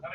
They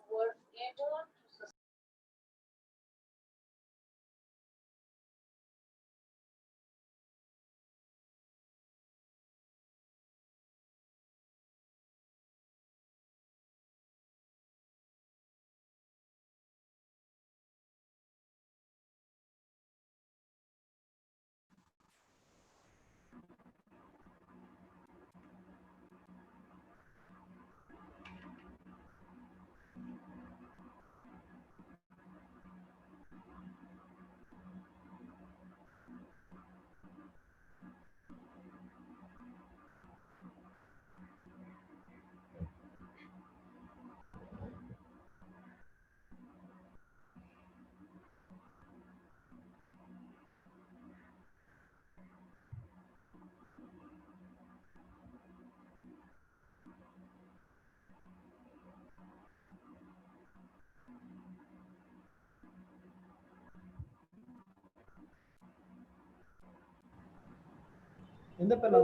were able இந்த பேர்ல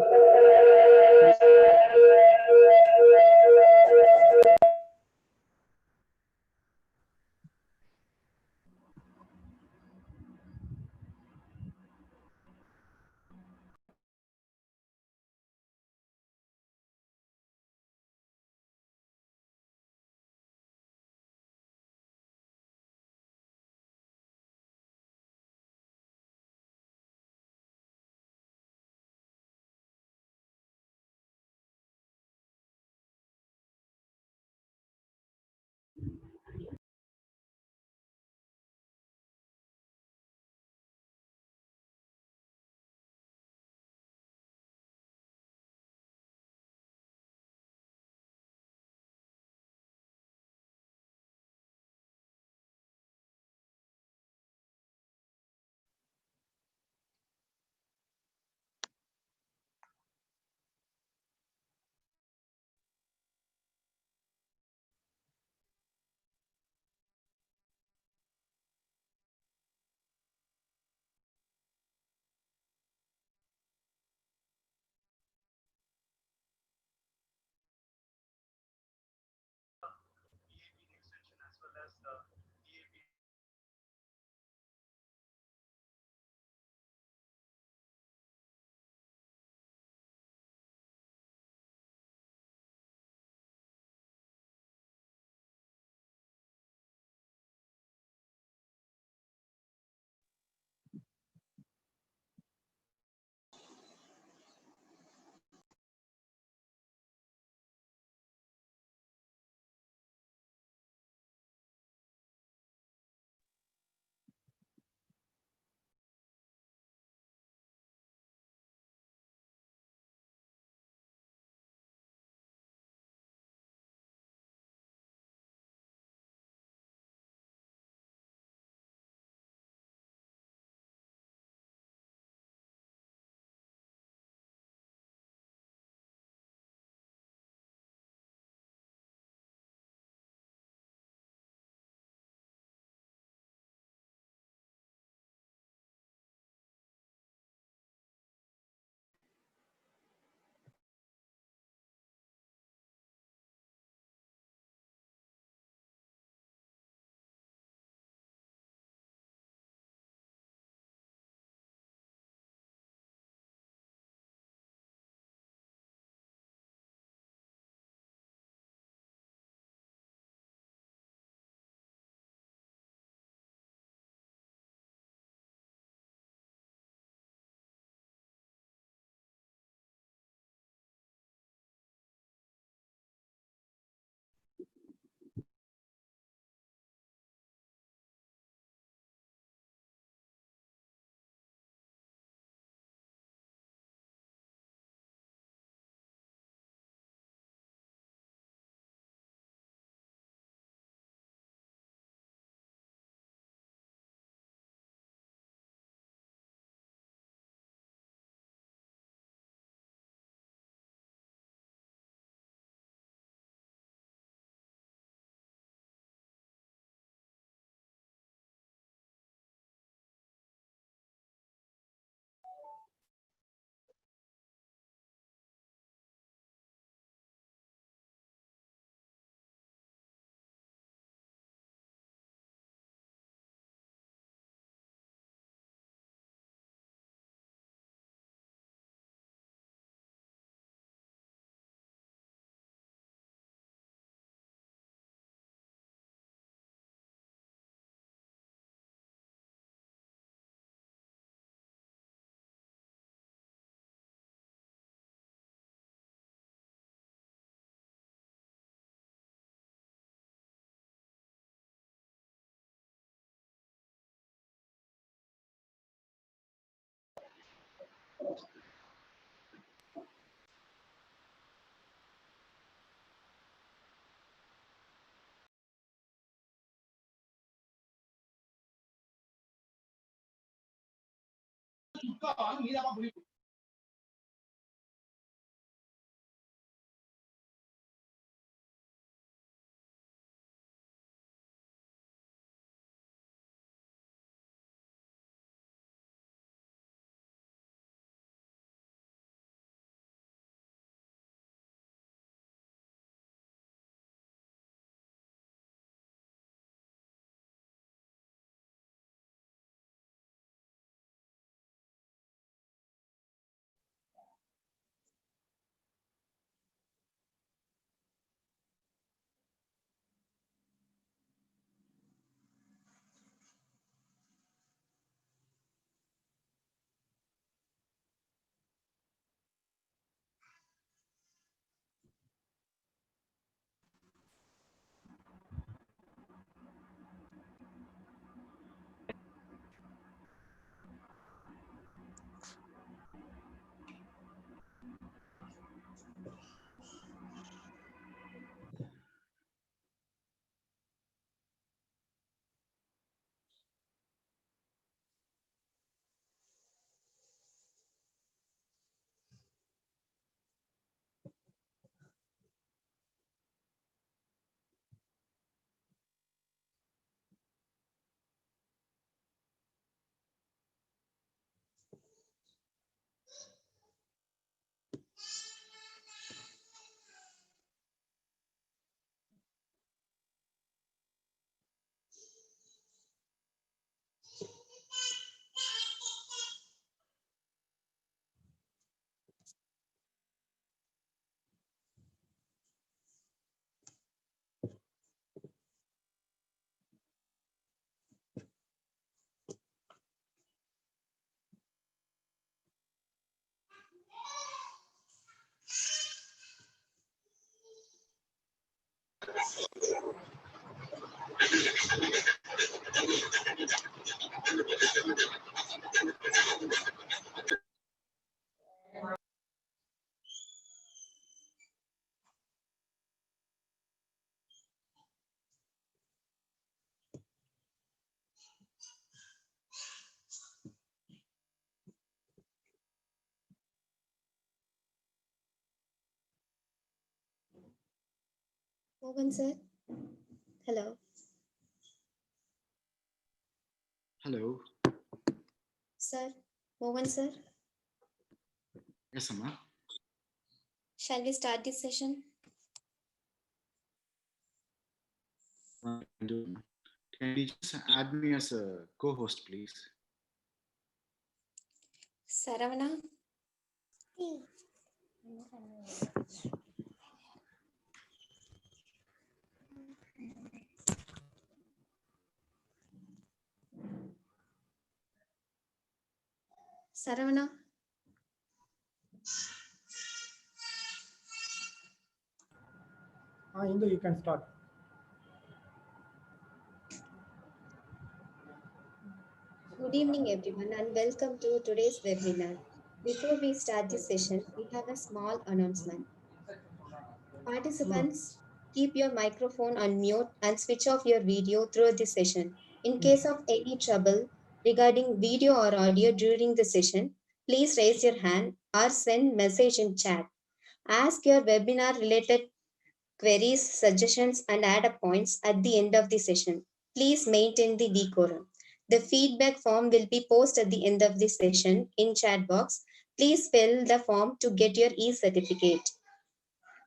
Mohan sir. Hello. Hello. Sir. Mohan sir. Yes, Amma. Shall we start this session? Can you just add me as a co-host, please? Saravana. Saravana. Indu, you can start. Good evening, everyone, and welcome to today's webinar. Before we start this session, we have a small announcement. Participants, keep your microphone on mute and switch off your video through the session. In case of any trouble regarding video or audio during the session, please raise your hand or send message in chat. Ask your webinar related queries, suggestions, and add-up points at the end of the session. Please maintain the decorum. The feedback form will be posted at the end of the session in chat box. Please fill the form to get your e-certificate.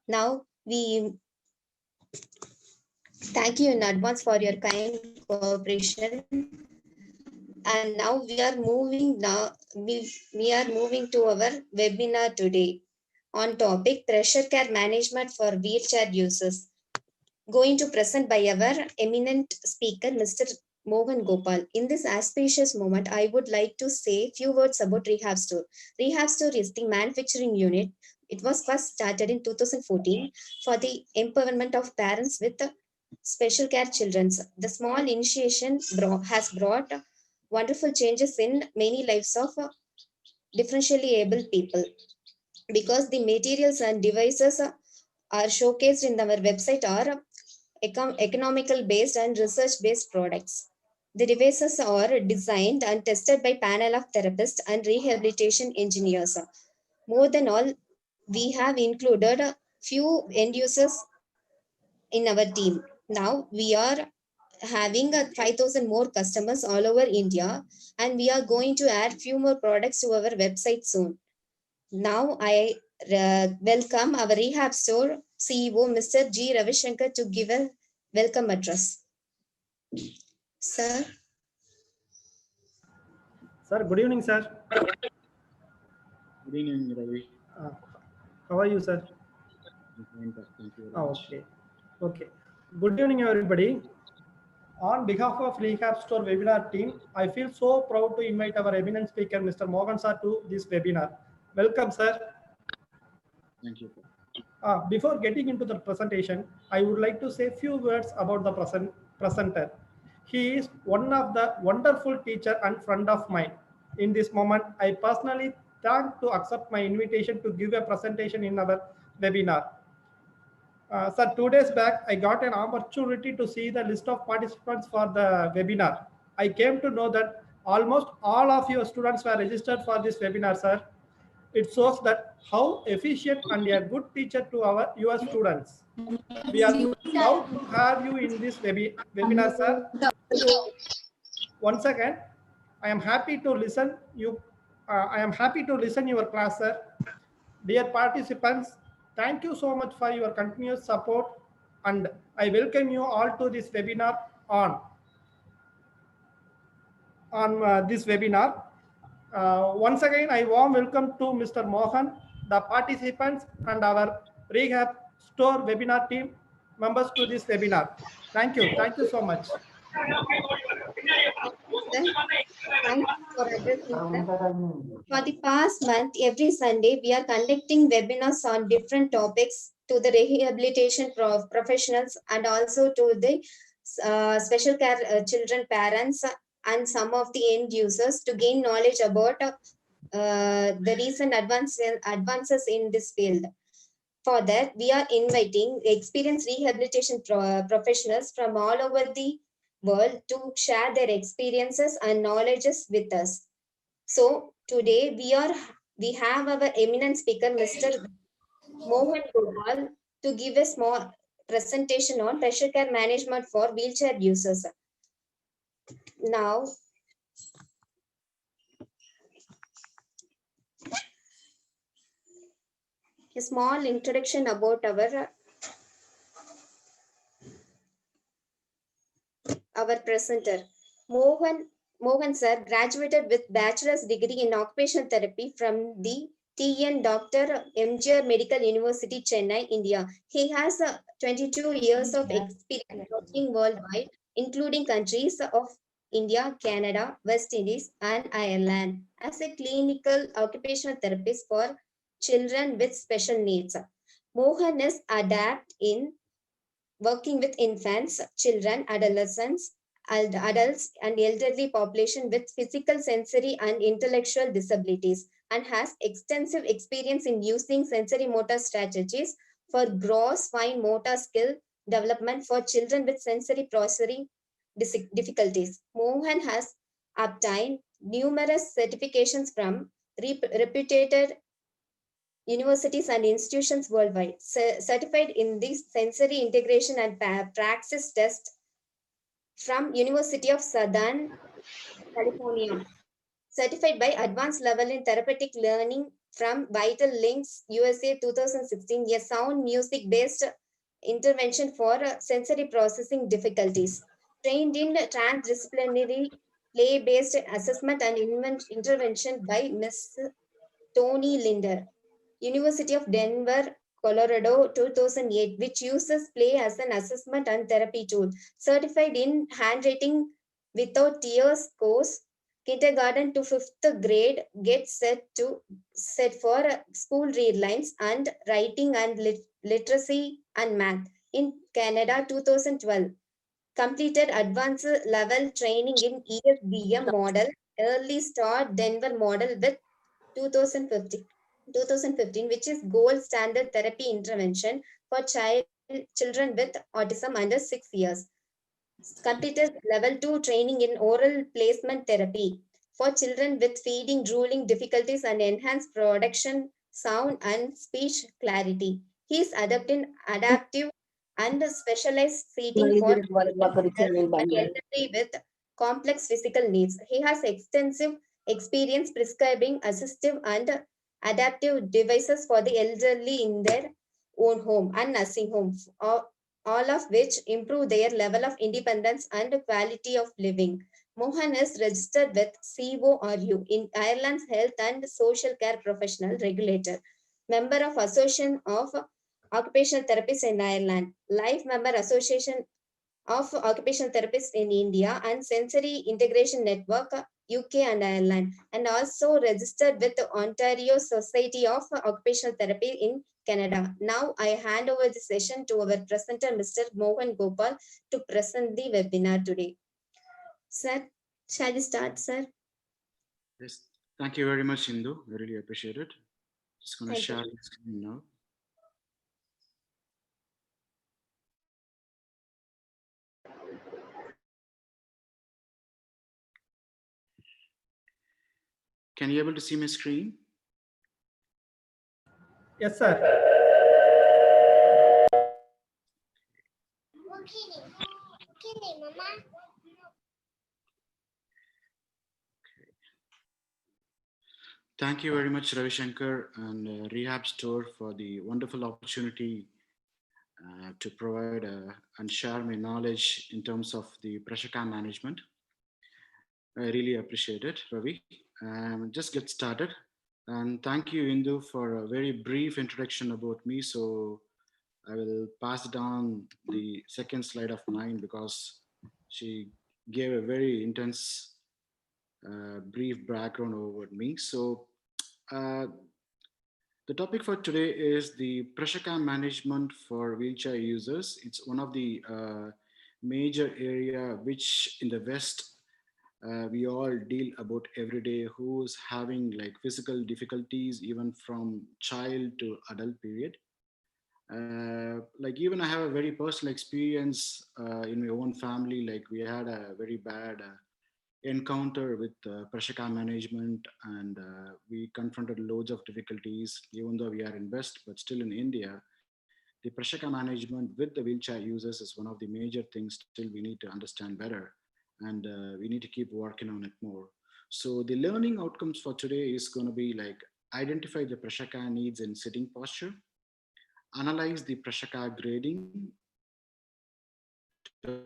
Now, we thank you in advance for your kind cooperation. And now we are moving to our webinar today on topic pressure care management for wheelchair users. Going to present by our eminent speaker, Mr. Mohan Gopal. In this auspicious moment, I would like to say a few words about Rehabstore. Rehabstore is the manufacturing unit. It was first started in 2014 for the empowerment of parents with special care children. The small initiation has brought wonderful changes in many lives of differentially able people, because the materials and devices are showcased in our website are economical based and research based products. The devices are designed and tested by panel of therapists and rehabilitation engineers. More than all, we have included a few end users in our team. Now we are having 5,000 more customers all over India, and we are going to add few more products to our website soon. Now I welcome our Rehabstore CEO, Mr. G. Ravishankar, to give a welcome address. Sir. Sir, good evening, sir. Good evening, Ravi. How are you, sir? Thank you. Okay. Good evening, everybody. On behalf of Rehabstore webinar team, I feel so proud to invite our eminent speaker, Mr. Mohan sir, to this webinar. Welcome, sir. Thank you. Before getting into the presentation, I would like to say a few words about the presenter. He is one of the wonderful teacher and friend of mine. In this moment, I personally thank to accept my invitation to give a presentation in our webinar. Sir, 2 days back, I got an opportunity to see the list of participants for the webinar. I came to know that almost all of your students were registered for this webinar, sir. It shows that how efficient and a good teacher to your students. We are proud to have you in this webinar, sir. Once again, I am happy to listen your class, sir. Dear participants, thank you so much for your continuous support, and I welcome you all to this webinar on this webinar. Once again, I warm welcome to Mr. Mohan, the participants, and our Rehabstore webinar team members to this webinar. Thank you. Thank you so much. Thank you for addressing, sir. For the past month, every Sunday, we are conducting webinars on different topics to the rehabilitation professionals and also to the special care children parents and some of the end users to gain knowledge about the recent advances in this field. For that, we are inviting experienced rehabilitation professionals from all over the world to share their experiences and knowledges with us. So today we have our eminent speaker, Mr. Mohan Gopal, to give a presentation on pressure care management for wheelchair users. Now, a small introduction about our presenter. Mohan Mohan sir graduated with bachelor's degree in occupational therapy from the TN Dr. MGR Medical University, Chennai, India. He has 22 years of experience working worldwide, including countries of India, Canada, West Indies, and Ireland as a clinical occupational therapist for children with special needs. Mohan is adept in working with infants, children, adolescents, adults, and elderly population with physical, sensory, and intellectual disabilities, and has extensive experience in using sensory motor strategies for gross fine motor skill development for children with sensory processing difficulties. Mohan has obtained numerous certifications from reputed universities and institutions worldwide, certified in the sensory integration and praxis test from University of Southern California, certified by advanced level in therapeutic learning from Vital Links USA 2016, a sound music based intervention for sensory processing difficulties, trained in transdisciplinary play based assessment and intervention by Ms. Tony Linder, University of Denver, Colorado 2008, which uses play as an assessment and therapy tool. Certified in handwriting without tears course, kindergarten to fifth grade gets set for school read lines and writing and literacy and math. In Canada 2012, completed advanced level training in ESBM model, early start Denver model with 2015, which is gold standard therapy intervention for children with autism under 6 years. Completed level 2 training in oral placement therapy for children with feeding, drooling difficulties and enhanced production, sound and speech clarity. He is adept in adaptive and specialized seating for elderly with complex physical needs. He has extensive experience prescribing assistive and adaptive devices for the elderly in their own home and nursing homes, all of which improve their level of independence and quality of living. Mohan is registered with CORU in Ireland's Health and Social Care Professional Regulator, member of Association of Occupational Therapists in Ireland, life member Association of Occupational Therapists in India and Sensory Integration Network UK and Ireland, and also registered with the Ontario Society of Occupational Therapy in Canada. Now I hand over the session to our presenter, Mr. Mohan Gopal, to present the webinar today. Sir, shall we start, sir? Yes, thank you very much, Indu. I really appreciate it. Just going to Thank share you. the screen now. Can you able to see my screen? Yes, sir. Thank you very much, Ravi Shankar and Rehabstore for the wonderful opportunity to provide and share my knowledge in terms of the pressure cam management. I really appreciate it, Ravi. Just get started. And thank you, Indu, for a very brief introduction about me. So I will pass down the second slide of mine because she gave a very intense, brief background over me. So uh, the topic for today is the pressure cam management for wheelchair users. It's one of the major area which in the West we all deal about every day, who's having like physical difficulties even from child to adult period. Like even I have a very personal experience in my own family. Like we had a very bad encounter with pressure cam management, and we confronted loads of difficulties. Even though we are in West, but still in India, the pressure care management with the wheelchair users is one of the major things still we need to understand better, and we need to keep working on it more. So the learning outcomes for today is going to be like identify the pressure care needs in sitting posture, analyze the pressure care grading to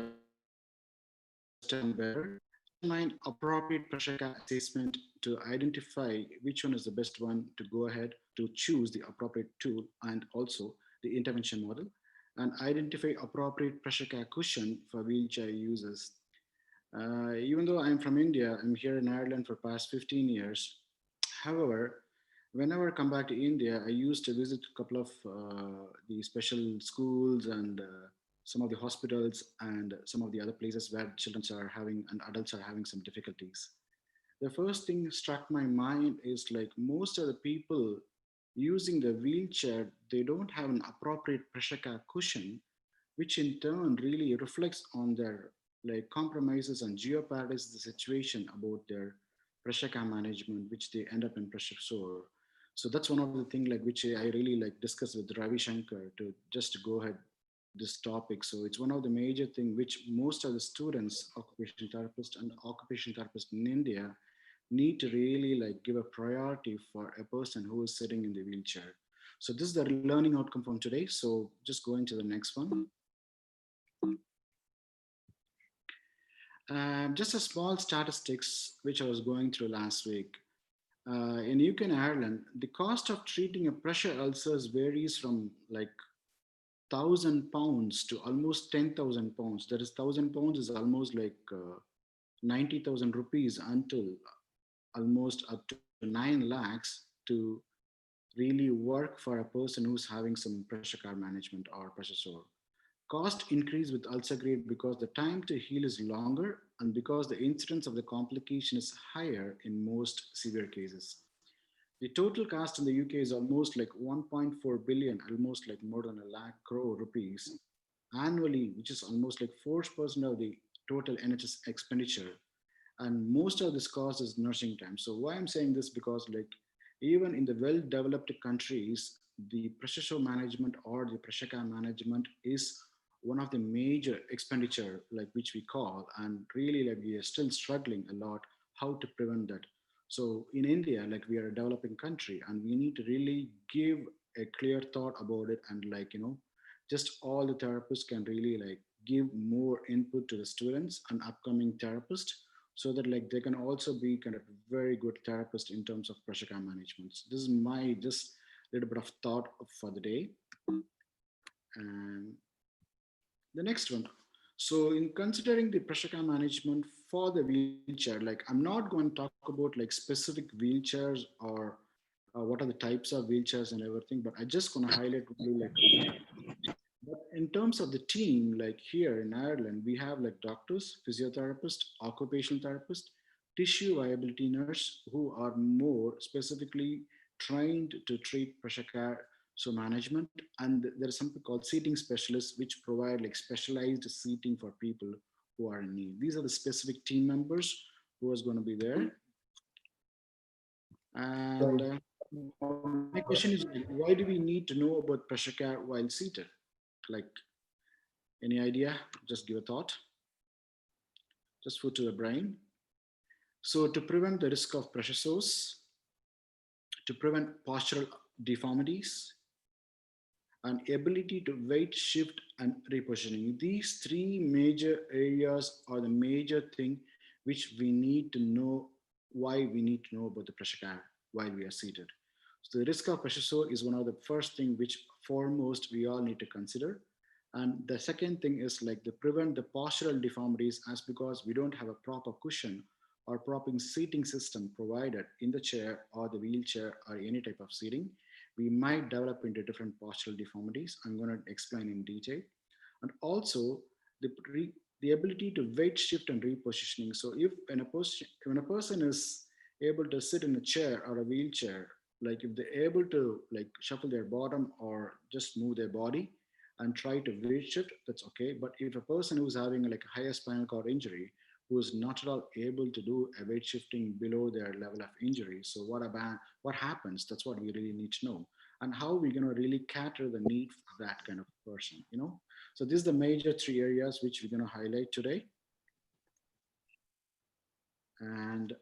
understand better, determine appropriate pressure care assessment to identify which one is the best one to go ahead to choose the appropriate tool and also the intervention model, and identify appropriate pressure care cushion for wheelchair users. Even though I'm from India, I'm here in Ireland for past 15 years. However, whenever I come back to India, I used to visit a couple of the special schools and some of the hospitals and some of the other places where children are having and adults are having some difficulties. The first thing struck my mind is like most of the people using the wheelchair, they don't have an appropriate pressure care cushion, which in turn really reflects on their like compromises and jeopardizes the situation about their pressure care management, which they end up in pressure sore. So that's one of the things like which I really like discuss with Ravi Shankar to just to go ahead this topic. So it's one of the major thing which most of the students, occupational therapists and occupational therapists in India need to really like give a priority for a person who is sitting in the wheelchair. So this is the learning outcome from today. So just going to the next one. Just a small statistics which I was going through last week. In UK and Ireland, the cost of treating a pressure ulcers varies from like £1,000 to almost £10,000. That is, £1,000 is almost like 90,000 rupees until almost up to 9 lakhs to really work for a person who's having some pressure care management or pressure sore. Cost increase with ulcer grade because the time to heal is longer and because the incidence of the complication is higher in most severe cases. The total cost in the UK is almost like 1.4 billion, almost like more than a lakh crore rupees annually, which is almost like 4% of the total NHS expenditure. And most of this cost is nursing time. So why I'm saying this, because like even in the well developed countries, the pressure show management or the pressure care management is one of the major expenditure like which we call, and really like we are still struggling a lot how to prevent that. So in India, like we are a developing country and we need to really give a clear thought about it, and like just all the therapists can really like give more input to the students and upcoming therapists, so that like they can also be kind of very good therapist in terms of pressure care management. So this is my just little bit of thought for the day. And the next one. So in considering the pressure care management for the wheelchair, like I'm not going to talk about like specific wheelchairs or what are the types of wheelchairs and everything, but I just going to highlight really like a few. But in terms of the team, like here in Ireland, we have like doctors, physiotherapists, occupational therapists, tissue viability nurse who are more specifically trained to treat pressure care, so management, and there is something called seating specialists, which provide like specialized seating for people who are in need. These are the specific team members who is going to be there. And my question is, like, why do we need to know about pressure care while seated? Like, any idea? Just give a thought. Just food to the brain. So to prevent the risk of pressure sores, to prevent postural deformities, and ability to weight shift and repositioning. These three major areas are the major thing which we need to know, why we need to know about the pressure care while we are seated. So the risk of pressure sore is one of the first thing which foremost we all need to consider. And the second thing is like to prevent the postural deformities, as because we don't have a proper cushion or proper seating system provided in the chair or the wheelchair or any type of seating, we might develop into different postural deformities. I'm going to explain in detail. And also the, the ability to weight shift and repositioning. So if when a person is able to sit in a chair or a wheelchair, like if they're able to like shuffle their bottom or just move their body and try to weight shift, that's okay. But if a person who's having like a higher spinal cord injury, who is not at all able to do a weight shifting below their level of injury, so what happens? That's what we really need to know. and how we're going to really cater the need for that kind of person, So this is the major three areas which we're going to highlight today. And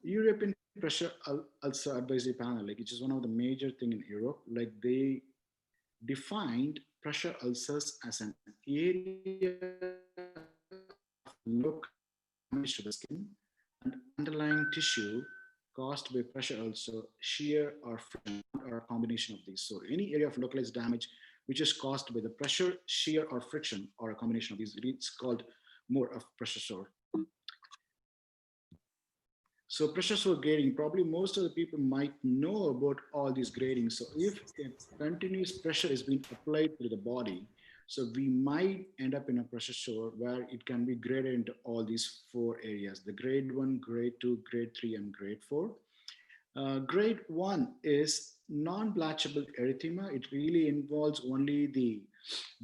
European pressure ulcer advisory panel, like, which is one of the major thing in Europe, like they defined pressure ulcers as an area of local damage to the skin and underlying tissue caused by pressure ulcer, shear, or friction, or a combination of these. So any area of localized damage which is caused by the pressure, shear, or friction, or a combination of these, it's called more of pressure sore. So pressure sore grading, probably most of the people might know about all these gradings. So if a continuous pressure is being applied to the body, so we might end up in a pressure sore where it can be graded into all these four areas: the grade 1, grade 2, grade 3, and grade 4. Grade 1 is non-blatchable erythema. It really involves only the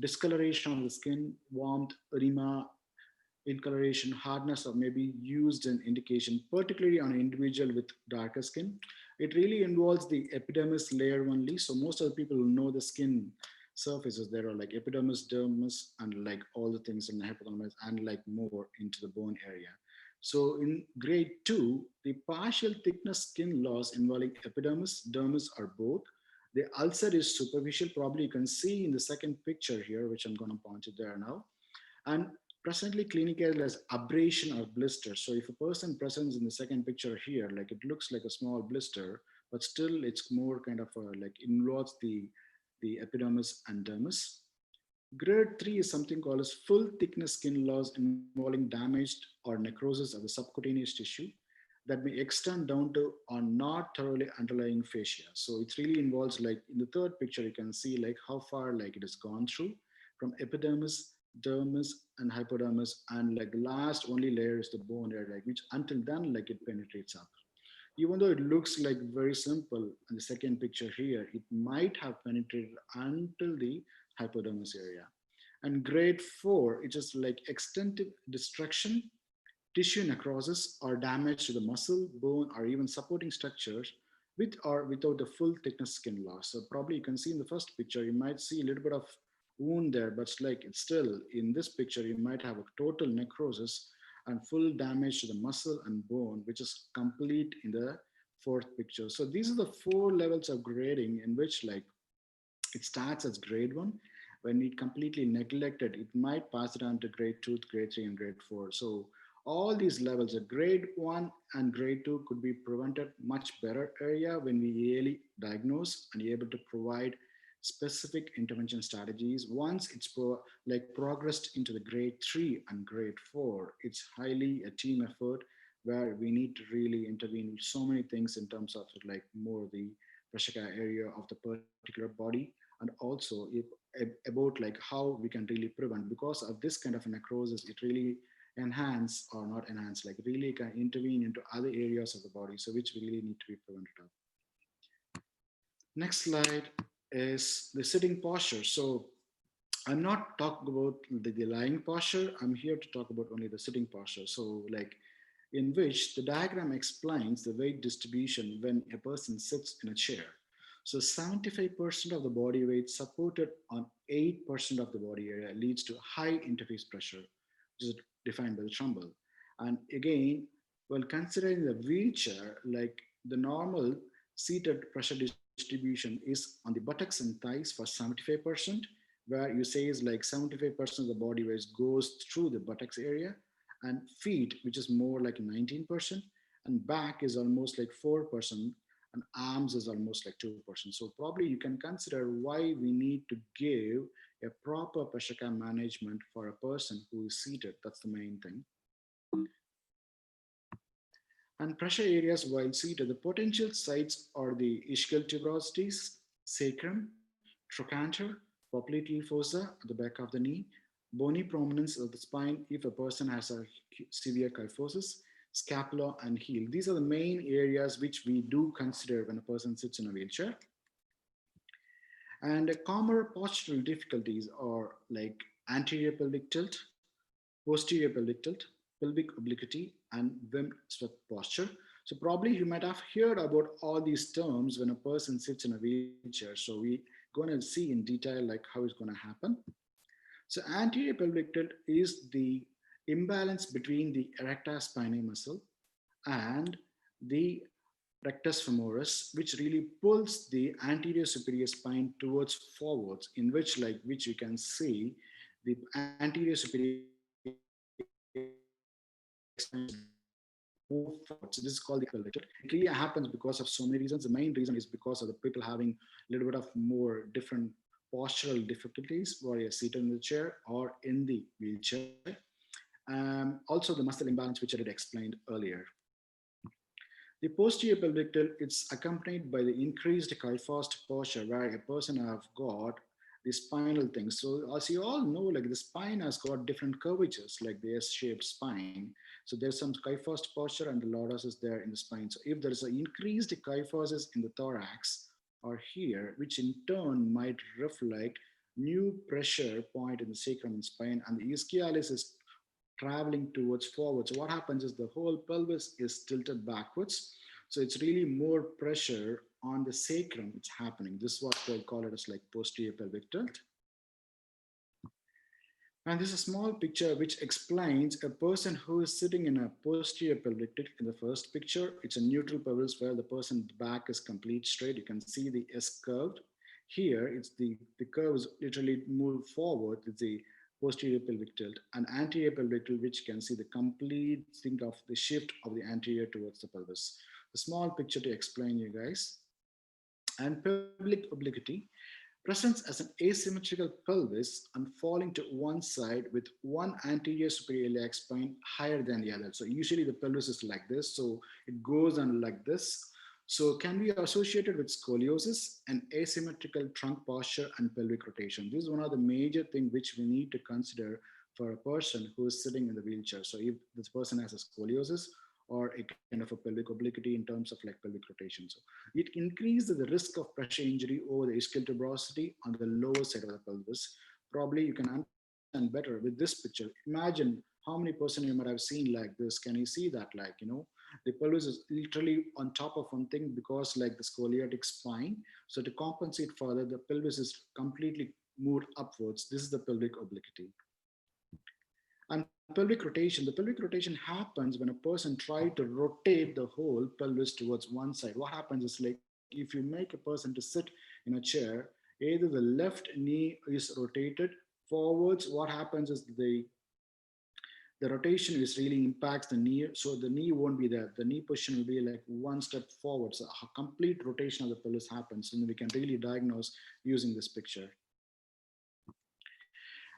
discoloration of the skin, warmth, edema, incoloration, hardness, or maybe used an indication, particularly on an individual with darker skin. It really involves the epidermis layer only. So most of the people who know the skin surfaces, there are like epidermis, dermis, and like all the things in the hypothalamus, and like more into the bone area. So in grade 2, the partial thickness skin loss involving epidermis, dermis, or both. The ulcer is superficial. Probably you can see in the second picture here, which I'm going to point it there now. And presently clinical as abrasion or blister. So if a person presents in the second picture here, like it looks like a small blister, but still it's more kind of like involves the epidermis and dermis. Grade 3 is something called as full thickness skin loss involving damaged or necrosis of the subcutaneous tissue that may extend down to or not thoroughly underlying fascia. So it really involves, like in the third picture, you can see like how far like it has gone through from epidermis, dermis, and hypodermis, and like the last only layer is the bone layer, like which until then like it penetrates up. Even though it looks like very simple in the second picture here, it might have penetrated until the hypodermis area. And grade 4, it is like extensive destruction, tissue necrosis, or damage to the muscle, bone, or even supporting structures with or without the full thickness skin loss. So probably you can see in the first picture, you might see a little bit of wound there, but it's still in this picture, you might have a total necrosis and full damage to the muscle and bone, which is complete in the fourth picture. So these are the four levels of grading in which like it starts as grade 1. When it completely neglected, it might pass it on to grade 2, grade 3, and grade 4. So all these levels, a grade 1 and grade 2 could be prevented much better area when we really diagnose and able to provide specific intervention strategies. Once it's like progressed into the grade 3 and grade 4, it's highly a team effort where we need to really intervene with so many things in terms of like more the pressure area of the particular body, and also about like how we can really prevent, because of this kind of necrosis, it really enhance or not enhance, like really can intervene into other areas of the body, so which really need to be prevented of. Next slide is the sitting posture. So I'm not talking about the lying posture. I'm here to talk about only the sitting posture. So like in which the diagram explains the weight distribution when a person sits in a chair. So 75% of the body weight supported on 8% of the body area leads to high interface pressure, which is defined by the Trumbull. And again, when considering the wheelchair, like the normal seated pressure distribution is on the buttocks and thighs for 75%, where you say is like 75% of the body weight goes through the buttocks area, and feet, which is more like 19%, and back is almost like 4%, and arms is almost like 2%. So probably you can consider why we need to give a proper pressure care management for a person who is seated. That's the main thing. And pressure areas while seated, the potential sites are the ischial tuberosities, sacrum, trochanter, popliteal fossa at the back of the knee, bony prominence of the spine if a person has a severe kyphosis, scapula, and heel. These are the main areas which we do consider when a person sits in a wheelchair. And common postural difficulties are like anterior pelvic tilt, posterior pelvic tilt, pelvic obliquity, and Wim sweat posture. So probably you might have heard about all these terms when a person sits in a wheelchair. So we going to see in detail like how it's going to happen. So anterior pelvic tilt is the imbalance between the erector spinae muscle and the rectus femoris, which really pulls the anterior superior spine towards forwards, in which which you can see the anterior superior spine is move forward. So this is called the anterior pelvic tilt. It really happens because of so many reasons. The main reason is because of the people having a little bit of more different postural difficulties while you're seated in the chair or in the wheelchair. Also the muscle imbalance, which I did explained earlier. The posterior pelvic tilt it's accompanied by the increased kyphosed posture where a person have got the spinal things. So as you all know, like the spine has got different curvatures, like the S-shaped spine. So there's some kyphosed posture and the lordosis there in the spine. So if there is an increased kyphosis in the thorax or here, which in turn might reflect new pressure point in the sacrum and spine, and the ischialis is traveling towards forward. So what happens is the whole pelvis is tilted backwards. So it's really more pressure on the sacrum it's happening. This is what they call it as like posterior pelvic tilt. And this is a small picture which explains a person who is sitting in a posterior pelvic tilt. In the first picture, it's a neutral pelvis where the person's back is complete straight. You can see the S curved. Here, it's the curve is literally moved forward. It's the posterior pelvic tilt. And anterior pelvic tilt, which can see the complete thing of the shift of the anterior towards the pelvis. A small picture to explain you guys. And pelvic obliquity presents as an asymmetrical pelvis and falling to one side with one anterior superior iliac spine higher than the other. So usually the pelvis is like this, so it goes on like this. So can be associated with scoliosis and asymmetrical trunk posture and pelvic rotation. This is one of the major things which we need to consider for a person who is sitting in the wheelchair. So if this person has a scoliosis or a kind of a pelvic obliquity in terms of like pelvic rotation. So it increases the risk of pressure injury over the ischial tuberosity on the lower side of the pelvis. Probably you can understand better with this picture. Imagine how many person you might have seen like this. Can you see that the pelvis is literally on top of one thing because like the scoliotic spine. So to compensate further, the pelvis is completely moved upwards. This is the pelvic obliquity. And pelvic rotation, the pelvic rotation happens when a person tries to rotate the whole pelvis towards one side. What happens is like if you make a person to sit in a chair, either the left knee is rotated forwards. What happens is the rotation is really impacts the knee, so the knee won't be there. The knee position will be like one step forward. So a complete rotation of the pelvis happens, and we can really diagnose using this picture.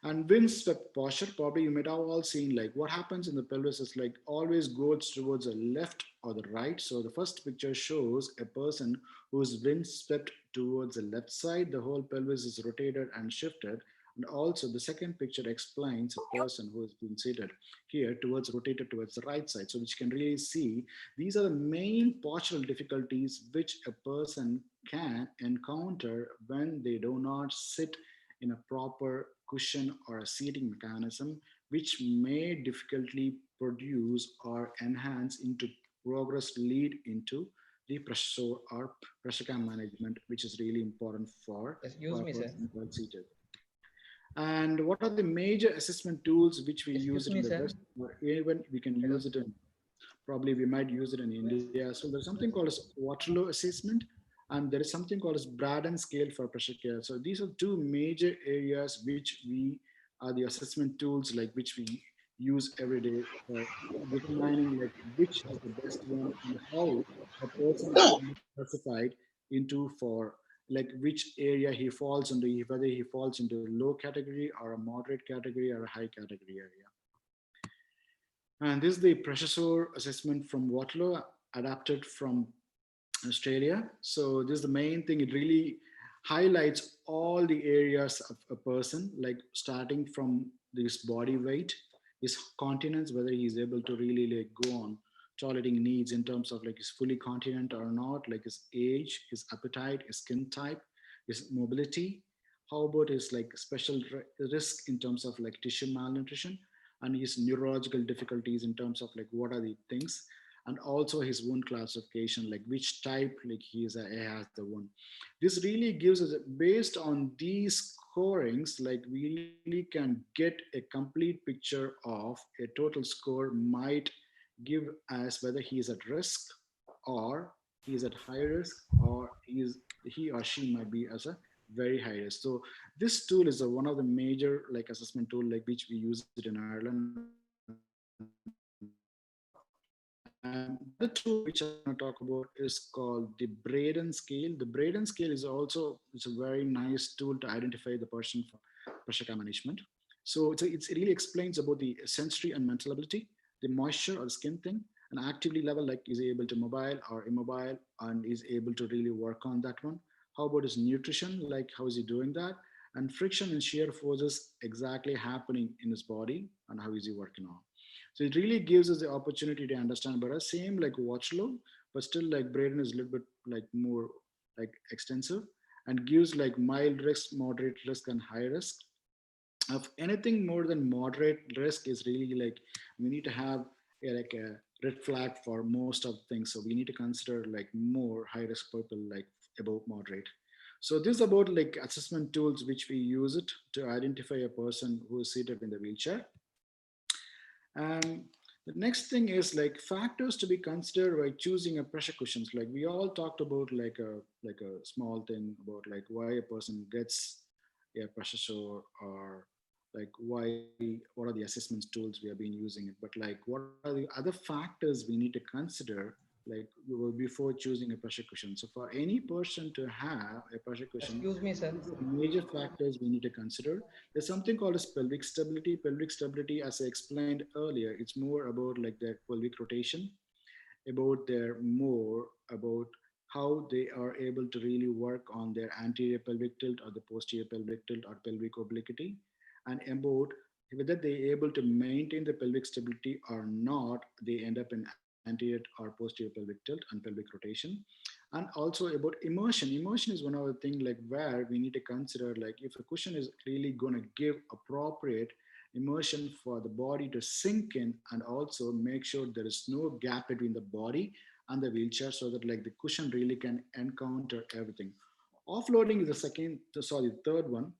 And windswept posture, probably you might have all seen like what happens in the pelvis is like always goes towards the left or the right. So the first picture shows a person who is windswept towards the left side. The whole pelvis is rotated and shifted. And also the second picture explains a person who has been seated here towards rotated towards the right side. So which you can really see, these are the main postural difficulties which a person can encounter when they do not sit in a proper cushion or a seating mechanism, which may difficultly produce or enhance into progress lead into the pressure or pressure cam management, which is really important Excuse for a me, sir. person well seated. And what are the major assessment tools which we use Excuse it in me, the sir. West, or even we can Hello. use it in probably we might use it in India. So there's something called as Waterloo assessment, and there is something called as Braden scale for pressure care. So these are two major areas which we are the assessment tools like which we use every day for determining like which is the best one and how a person is classified into for like which area he falls into, whether he falls into a low category or a moderate category or a high category area. And this is the pressure sore assessment from Waterloo, adapted from Australia. So this is the main thing. It really highlights all the areas of a person, like starting from this body weight, his continence, whether he's able to really like go on tolerating needs in terms of like is fully continent or not, like his age, his appetite, his skin type, his mobility. How about his like special risk in terms of like tissue malnutrition and his neurological difficulties in terms of like what are the things. and also his wound classification, like which type like he has the wound. This really gives us, based on these scorings, like we really can get a complete picture of a total score might give us whether he is at risk, or he is at high risk, or he or she might be as a very high risk. So this tool is one of the major like assessment tool like which we use it in Ireland. And the other tool which I'm going to talk about is called the Braden scale. The Braden scale is also, it's a very nice tool to identify the person for pressure care management. So it really explains about the sensory and mental ability, the moisture or the skin thing, and actively level, like is he able to mobile or immobile, and is able to really work on that one. How about his nutrition, like how is he doing that? And friction and shear forces exactly happening in his body, and how is he working on. So it really gives us the opportunity to understand better. Same like Watchlow, but still like Braden is a little bit like more like extensive, and gives like mild risk, moderate risk, and high risk. Of anything more than moderate risk is really like we need to have like a red flag for most of things. So we need to consider like more high risk people like above moderate. So this is about like assessment tools which we use it to identify a person who is seated in the wheelchair. And the next thing is like factors to be considered by choosing a pressure cushions. Like we all talked about like a small thing about like why a person gets a pressure sore, or like what are the assessment tools we have been using it. But like what are the other factors we need to consider like before choosing a pressure cushion. So for any person to have a pressure cushion, Excuse me, sir. these are major factors we need to consider. There's something called as pelvic stability. Pelvic stability, as I explained earlier, it's more about like their pelvic rotation, about their more about how they are able to really work on their anterior pelvic tilt or the posterior pelvic tilt or pelvic obliquity, and about whether they're able to maintain the pelvic stability or not. They end up in anterior or posterior pelvic tilt and pelvic rotation. And also about immersion. Immersion is one of the things like where we need to consider like if a cushion is really going to give appropriate immersion for the body to sink in, and also make sure there is no gap between the body and the wheelchair, so that like the cushion really can encounter everything. Offloading is the third one,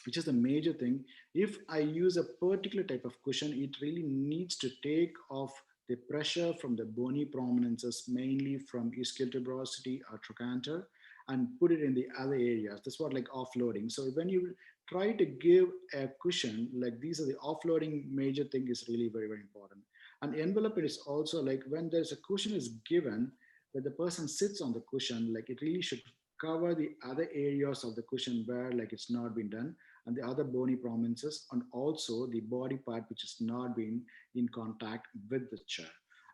which is the major thing. If I use a particular type of cushion, it really needs to take off the pressure from the bony prominences, mainly from ischial tuberosity or trochanter, and put it in the other areas. That's what like offloading. So when you try to give a cushion, like these are the offloading major thing is really very, very important. And envelope is also like when there's a cushion is given, when the person sits on the cushion, like it really should cover the other areas of the cushion where like it's not been done, and the other bony prominences, and also the body part which has not been in contact with the chair.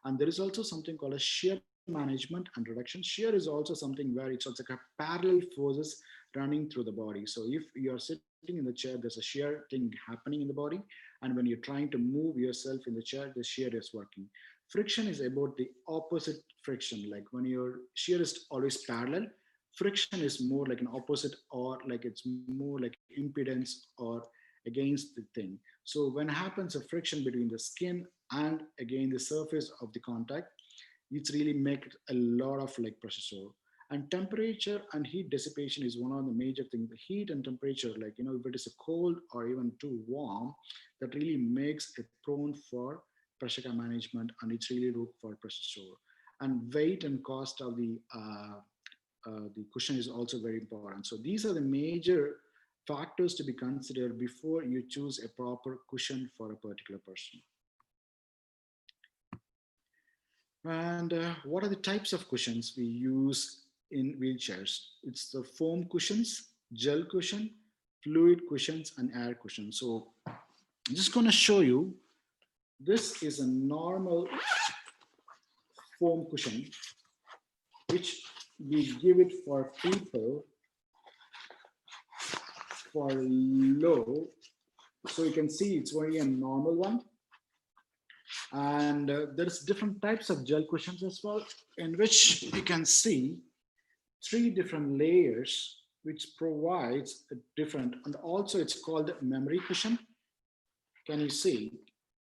And there is also something called a shear management and reduction. Shear is also something where it's also like a parallel forces running through the body. So if you are sitting in the chair, there's a shear thing happening in the body, and when you're trying to move yourself in the chair, the shear is working. Friction is about the opposite friction. Like when your shear is always parallel, friction is more like an opposite, or like it's more like impedance or against the thing. So when happens a friction between the skin and again the surface of the contact, it's really make a lot of like pressure sore. And temperature and heat dissipation is one of the major things. The heat and temperature, like if it is a cold or even too warm, that really makes it prone for pressure care management, and it's really root for pressure sore. And weight and cost of the cushion is also very important. So these are the major factors to be considered before you choose a proper cushion for a particular person. And what are the types of cushions we use in wheelchairs? It's the foam cushions, gel cushion, fluid cushions, and air cushions. So I'm just going to show you. This is a normal foam cushion, which we give it for people for low. So you can see it's only a normal one. And there's different types of gel cushions as well, in which you can see 3 different layers, which provides a different, and also it's called memory cushion. Can you see?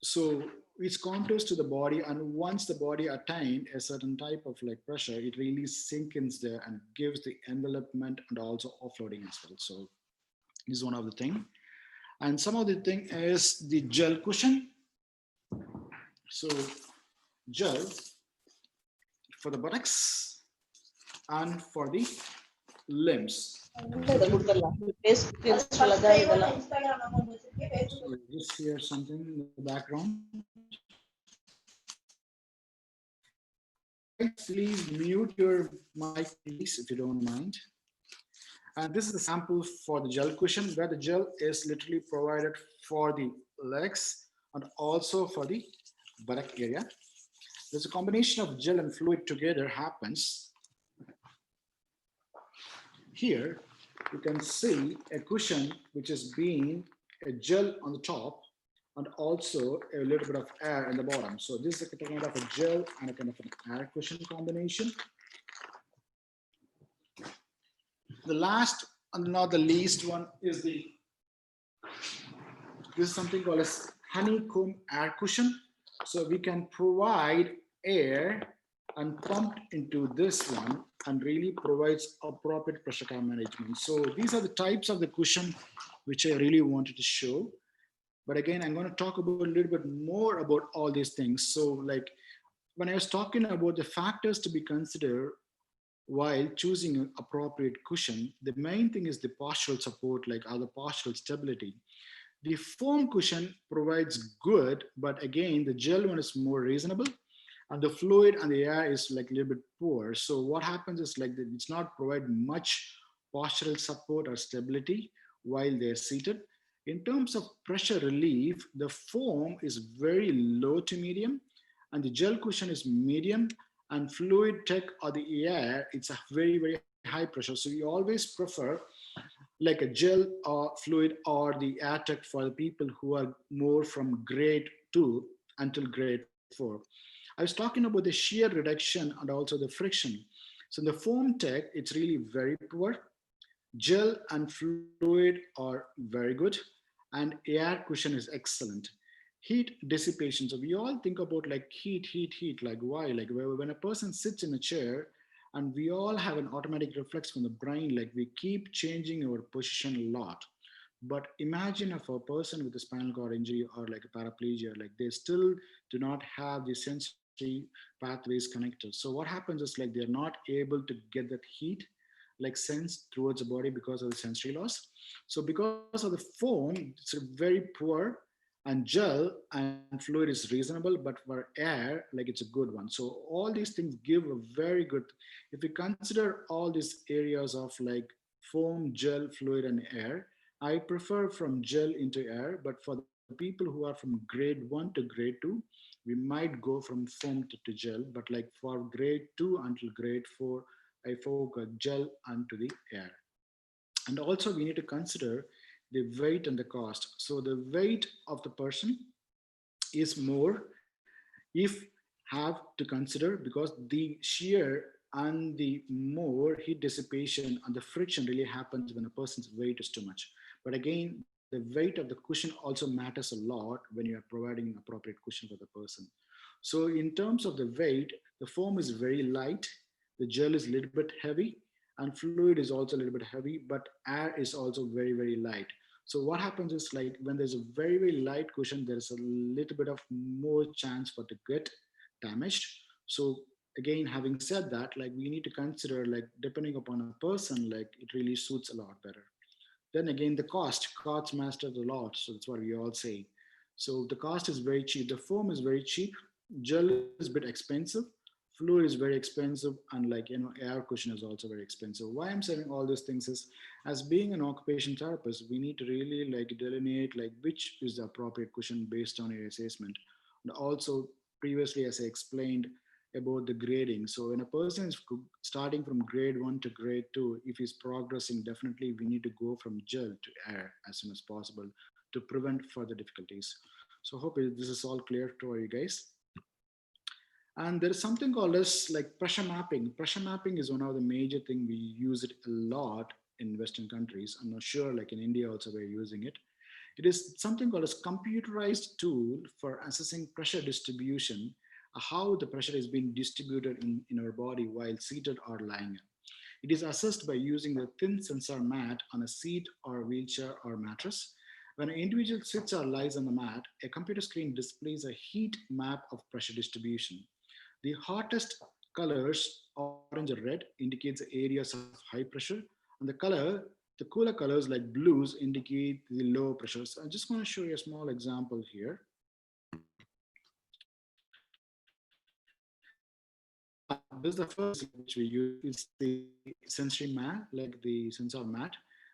So which contours to the body, and once the body attain a certain type of like pressure, it really sinks in there and gives the envelopment and also offloading as well. So this is one of the thing. And some of the thing is the gel cushion. So gel for the buttocks and for the limbs. So just hear something in the background. Please mute your mic, please, if you don't mind. And this is the sample for the gel cushion, where the gel is literally provided for the legs and also for the buttock area. There's a combination of gel and fluid together happens. Here, you can see a cushion which is being a gel on the top and also a little bit of air in the bottom. So this is a kind of a gel and a kind of an air cushion combination. The last and not the least one is this is something called as honeycomb air cushion. So we can provide air and pumped into this one and really provides appropriate pressure care management. So these are the types of the cushion which I really wanted to show. But again, I'm going to talk about a little bit more about all these things. So like when I was talking about the factors to be considered while choosing an appropriate cushion, the main thing is the postural support, like other postural stability. The foam cushion provides good, but again, the gel one is more reasonable, and the fluid and the air is like a little bit poor. So what happens is like it's not provide much postural support or stability while they're seated. In terms of pressure relief, the foam is very low to medium, and the gel cushion is medium, and fluid tech or the air, it's a very, very high pressure. So we always prefer like a gel or fluid or the air tech for the people who are more from grade 2 until grade 4. I was talking about the shear reduction and also the friction. So in the foam tech, it's really very poor. Gel and fluid are very good, and air cushion is excellent. Heat dissipation. So we all think about like heat, like why? Like when a person sits in a chair, and we all have an automatic reflex from the brain, like we keep changing our position a lot. But imagine if a person with a spinal cord injury or like a paraplegia, like they still do not have the sensory pathways connected. So what happens is like they're not able to get that heat like sense towards the body because of the sensory loss. So because of the foam, it's very poor, and gel and fluid is reasonable, but for air, like it's a good one. So all these things give a very good, if we consider all these areas of like foam, gel, fluid, and air, I prefer from gel into air, but for the people who are from grade 1 to grade 2, we might go from foam to gel, but like for grade 2 until grade 4, I focus gel onto the air. And also we need to consider the weight and the cost. So the weight of the person is more if have to consider, because the shear and the more heat dissipation and the friction really happens when a person's weight is too much. But again, the weight of the cushion also matters a lot when you are providing an appropriate cushion for the person. So in terms of the weight, the foam is very light, the gel is a little bit heavy, and fluid is also a little bit heavy, but air is also very, very light. So what happens is like when there's a very, very light cushion, there's a little bit of more chance for it to get damaged. So again, having said that, like we need to consider like depending upon a person, like it really suits a lot better. Then again, the cost matters a lot. So that's what we all say. So the cost is very cheap. The foam is very cheap. Gel is a bit expensive. Fluid is very expensive, and like air cushion is also very expensive. Why I'm saying all these things is, as being an occupation therapist, we need to really like delineate like which is the appropriate cushion based on your assessment. And also previously, as I explained about the grading. So when a person is starting from grade 1 to grade 2, if he's progressing, definitely we need to go from gel to air as soon as possible to prevent further difficulties. So hope this is all clear to you guys. And there is something called as like pressure mapping. Pressure mapping is one of the major thing we use it a lot in Western countries. I'm not sure like in India also we're using it. It is something called as computerized tool for assessing pressure distribution, how the pressure is being distributed in our body while seated or lying. It is assessed by using a thin sensor mat on a seat or wheelchair or mattress. When an individual sits or lies on the mat, a computer screen displays a heat map of pressure distribution. The hottest colors, orange or red, indicates areas of high pressure, and the cooler colors like blues indicate the low pressure. So I'm just going to show you a small example here. This is the first which we use. It's the sensory mat, like the sensor mat,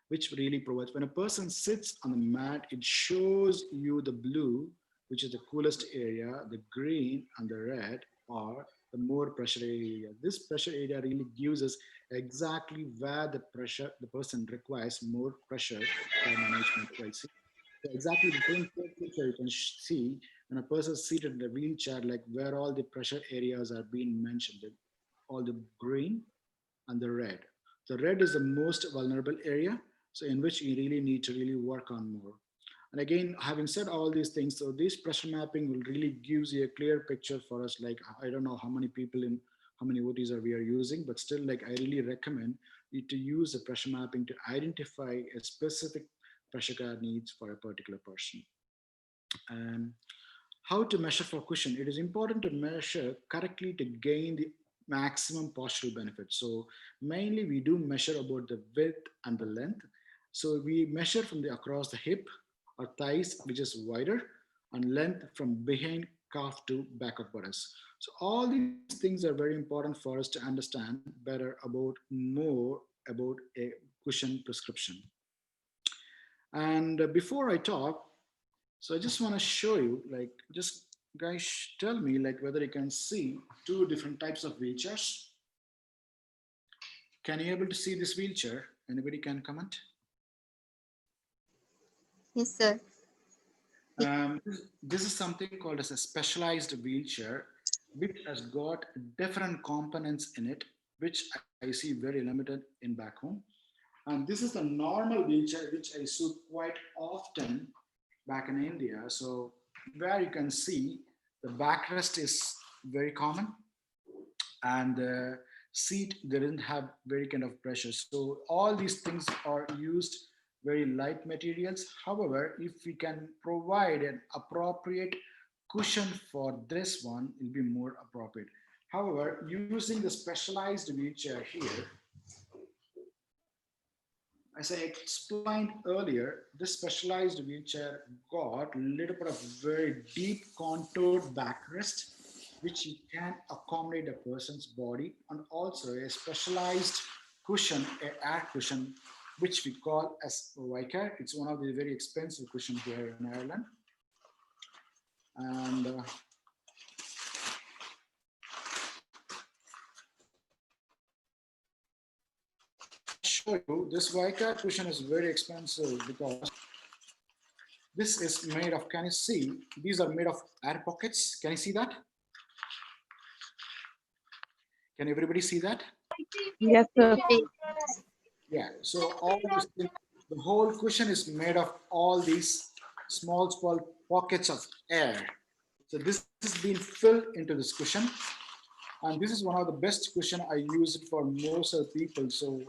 which really provides when a person sits on the mat, it shows you the blue, which is the coolest area, the green and the red are the more pressure area. This pressure area really gives us exactly where the pressure the person requires more pressure for management. Right? So exactly the same picture you can see when a person is seated in a wheelchair, like where all the pressure areas are being mentioned, all the green and the red. The red is the most vulnerable area, so in which you really need to really work on more. And again, having said all these things, so this pressure mapping will really gives you a clear picture for us. Like I don't know how many people in how many OTs are we are using, but still, like I really recommend you to use the pressure mapping to identify a specific pressure care needs for a particular person. And how to measure for cushion? It is important to measure correctly to gain the maximum postural benefit. So mainly we do measure about the width and the length. So we measure from the across the hip or thighs, which is wider, and length from behind calf to back of bodice. So all these things are very important for us to understand better about more about a cushion prescription. And before I talk, so I just want to show you, like, just guys tell me like whether you can see two different types of wheelchairs. Can you able to see this wheelchair? Anybody can comment? Yes, sir. This is something called as a specialized wheelchair, which has got different components in it, which I see very limited in back home. And this is the normal wheelchair, which I see quite often back in India. So where you can see the backrest is very common, and the seat didn't have very kind of pressure. So all these things are used very light materials. However, if we can provide an appropriate cushion for this one, it'll be more appropriate. However, using the specialized wheelchair here, as I explained earlier, this specialized wheelchair got a little bit of very deep contoured backrest, which you can accommodate a person's body, and also a specialized cushion, a air cushion, which we call as forWheelchair. It's one of the very expensive cushions here in Ireland. And show you this Vicar cushion is very expensive because this is made of, can you see, these are made of air pockets. Can you see that? Can everybody see that? Yes, sir. Yeah, so all this thing, the whole cushion is made of all these small pockets of air. So this is being filled into this cushion. And this is one of the best cushion I use it for most of the people. So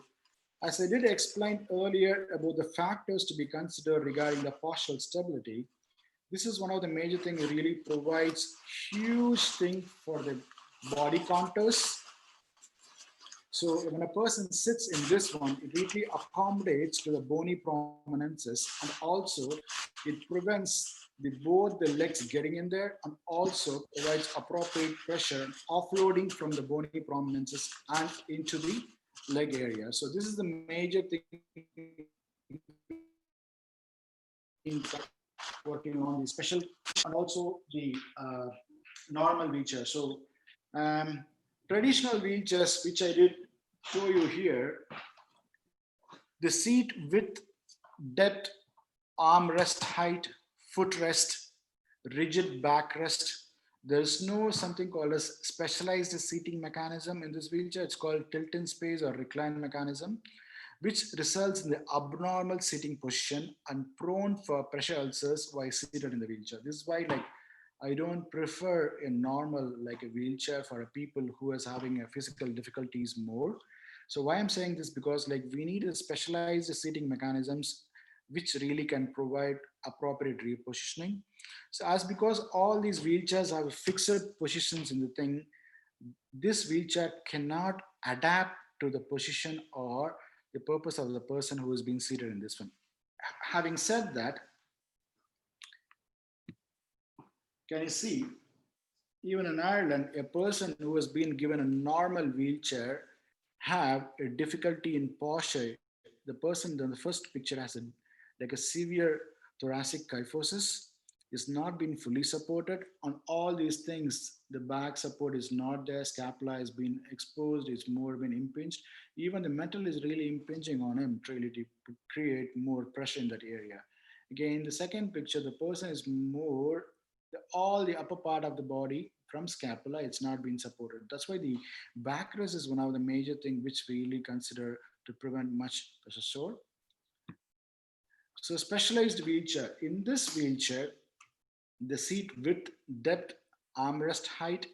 as I did explain earlier about the factors to be considered regarding the postural stability, this is one of the major things. It really provides huge thing for the body contours. So when a person sits in this one, it really accommodates to the bony prominences, and also it prevents both the legs getting in there, and also provides appropriate pressure offloading from the bony prominences and into the leg area. So this is the major thing working on the special and also the normal wheelchair. So traditional wheelchairs, which I did show you here, the seat width, depth, armrest height, footrest, rigid backrest. There's no something called as specialized seating mechanism in this wheelchair. It's called tilt in space or recline mechanism. which results in the abnormal sitting position and prone for pressure ulcers while seated in the wheelchair. This is why, like, I don't prefer a normal, like a wheelchair for a people who is having a physical difficulties more. So why I'm saying this, because like we need a specialized seating mechanisms which really can provide appropriate repositioning. So as because all these wheelchairs have fixed positions in the thing, this wheelchair cannot adapt to the position or the purpose of the person who is being seated in this one. Having said that, can you see, even in Ireland, a person who has been given a normal wheelchair have a difficulty in posture. The person in the first picture has like a severe thoracic kyphosis, is not being fully supported on all these things. The back support is not there, scapula is being exposed, it's more been impinged. Even the metal is really impinging on him to really to create more pressure in that area. Again, the second picture, the person is more all the upper part of the body from scapula, it's not being supported. That's why the backrest is one of the major things which we really consider to prevent much pressure sore. So specialized wheelchair. In this wheelchair, the seat width, depth, armrest height,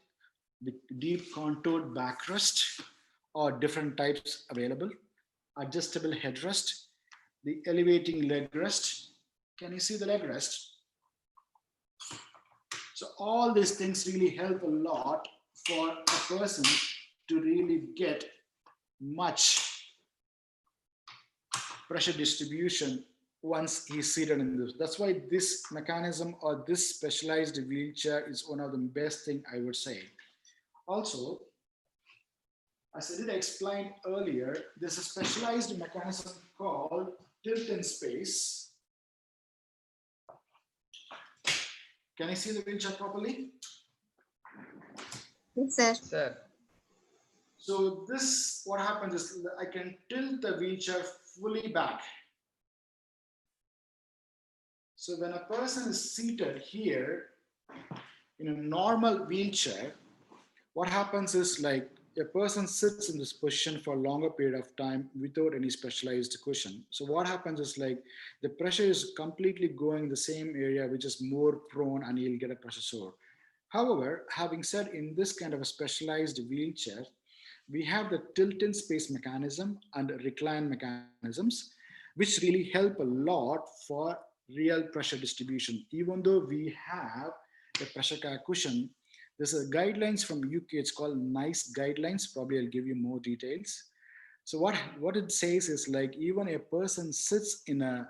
the deep contoured backrest or different types available, adjustable headrest, the elevating leg rest. Can you see the leg rest? So all these things really help a lot for a person to really get much pressure distribution once he's seated in this. That's why this mechanism or this specialized wheelchair is one of the best thing I would say. Also, as I did explain earlier, there's a specialized mechanism called tilt in space. Can I see the wheelchair properly? Yes, sir. Sir. So this, what happens is I can tilt the wheelchair fully back. So when a person is seated here in a normal wheelchair, what happens is like a person sits in this position for a longer period of time without any specialized cushion. So what happens is like the pressure is completely going the same area, which is more prone, and you'll get a pressure sore. However, having said, in this kind of a specialized wheelchair, we have the tilt in space mechanism and recline mechanisms, which really help a lot for real pressure distribution. Even though we have a pressure care cushion, there's a guidelines from UK, it's called NICE guidelines. Probably I'll give you more details. So what it says is like even a person sits in a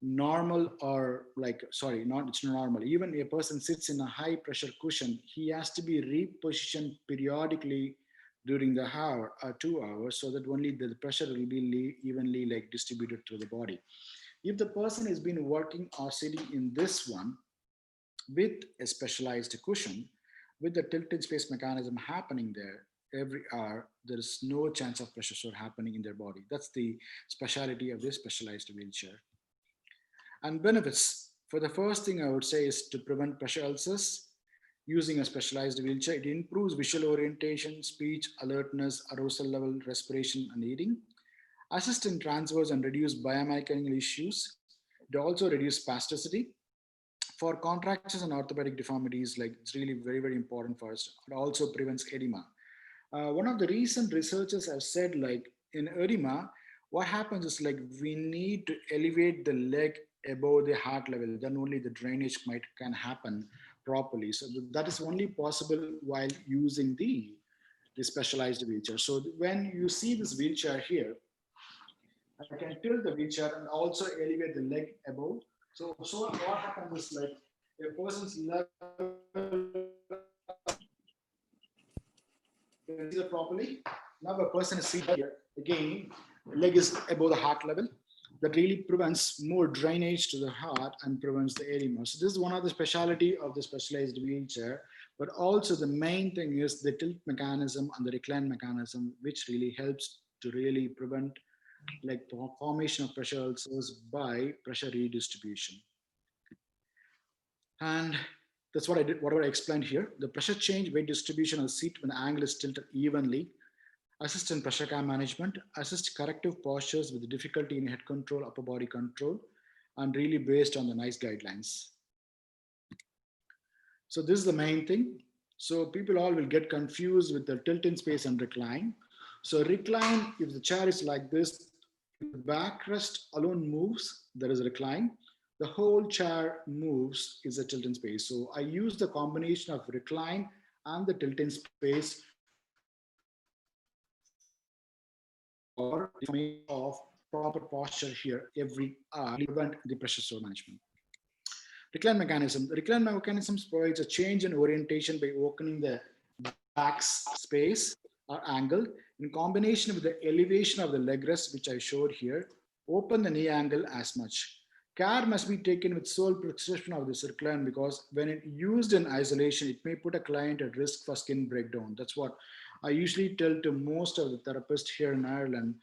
normal or like, sorry, not it's normal, even a person sits in a high pressure cushion, he has to be repositioned periodically during the hour or 2 hours so that only the pressure will be evenly like distributed through the body. If the person has been working or sitting in this one with a specialized cushion, with the tilted space mechanism happening there every hour, there is no chance of pressure sore happening in their body. That's the speciality of this specialized wheelchair. And benefits, for the first thing I would say is to prevent pressure ulcers. Using a specialized wheelchair, it improves visual orientation, speech, alertness, arousal level, respiration, and eating. Assist in transfers and reduce biomechanical issues. It also reduces spasticity. For contractures and orthopedic deformities, like it's really very, very important for us. It also prevents edema. One of the recent researchers have said like in edema, what happens is like we need to elevate the leg above the heart level, then only the drainage can happen properly. So that is only possible while using the specialized wheelchair. So when you see this wheelchair here, I can tilt the wheelchair and also elevate the leg above. So what happens is like a person's level, can you see that properly? Now a person is seated here, again, leg is above the heart level. That really prevents more drainage to the heart and prevents the edema. So this is one of the speciality of the specialized wheelchair, but also the main thing is the tilt mechanism and the recline mechanism, which really helps to really prevent like formation of pressure ulcers by pressure redistribution. And that's what I did, what I explained here. The pressure change, weight distribution of the seat when the angle is tilted evenly. assist in pressure care management, assist corrective postures with difficulty in head control, upper body control, and really based on the NICE guidelines. So this is the main thing. So people all will get confused with the tilt in space and recline. So recline, if the chair is like this, if the backrest alone moves, there is a recline. The whole chair moves is a tilt in space. So I use the combination of recline and the tilt in space for the formation of proper posture here every hour, prevent the pressure sore management. Recline mechanism. The recline mechanisms provides a change in orientation by opening the back space or angle in combination with the elevation of the leg rest, which I showed here. Open the knee angle as much. Care must be taken with sole precision of this recline because when it used in isolation, it may put a client at risk for skin breakdown. That's what I usually tell to most of the therapists here in Ireland.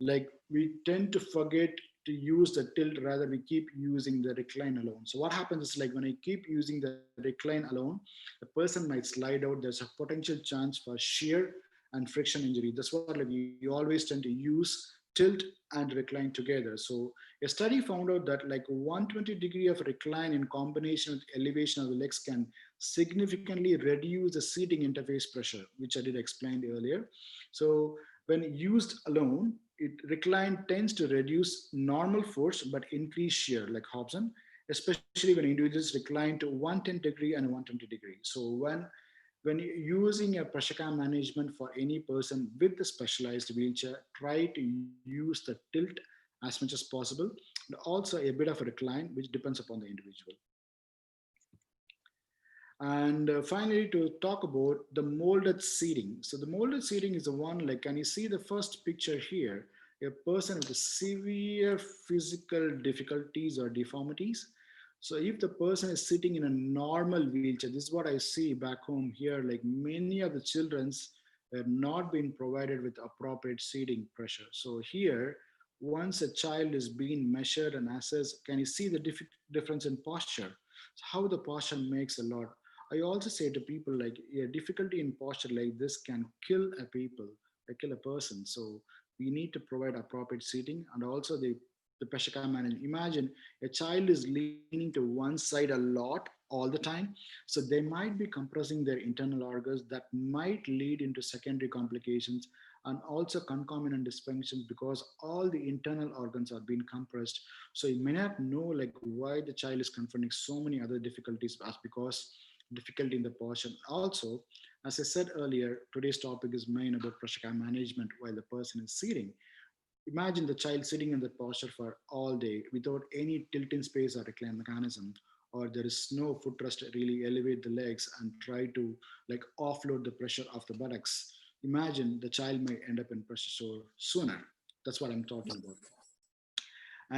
Like we tend to forget to use the tilt, rather we keep using the recline alone. So what happens is like when I keep using the recline alone, the person might slide out. There's a potential chance for shear and friction injury. That's what like you always tend to use tilt and recline together. So a study found out that like 120-degree of recline in combination with elevation of the legs can significantly reduce the seating interface pressure, which I did explain earlier. So when used alone, it recline tends to reduce normal force but increase shear, like Hobson, especially when individuals recline to 110-degree and 120-degree. So when using a pressure care management for any person with a specialized wheelchair, try to use the tilt as much as possible, and also a bit of a recline, which depends upon the individual. And finally, to talk about the molded seating. So the molded seating is the one, like, can you see the first picture here? A person with severe physical difficulties or deformities. So if the person is sitting in a normal wheelchair, this is what I see back home here, like many of the children's have not been provided with appropriate seating pressure. So here, once a child is being measured and assessed, can you see the difference in posture? So how the posture makes a lot. I also say to people like a difficulty in posture like this can kill a people, kill a person. So we need to provide appropriate seating and also the pressure care management. Imagine a child is leaning to one side a lot all the time. So they might be compressing their internal organs that might lead into secondary complications and also concomitant dysfunctions because all the internal organs are being compressed. So you may not know like why the child is confronting so many other difficulties as because difficulty in the posture. Also, as I said earlier, today's topic is main about pressure care management while the person is sitting. Imagine the child sitting in that posture for all day without any tilt in space or recline mechanism, or there is no footrest to really elevate the legs and try to like offload the pressure of the buttocks. Imagine the child may end up in pressure sore sooner. That's what I'm talking about.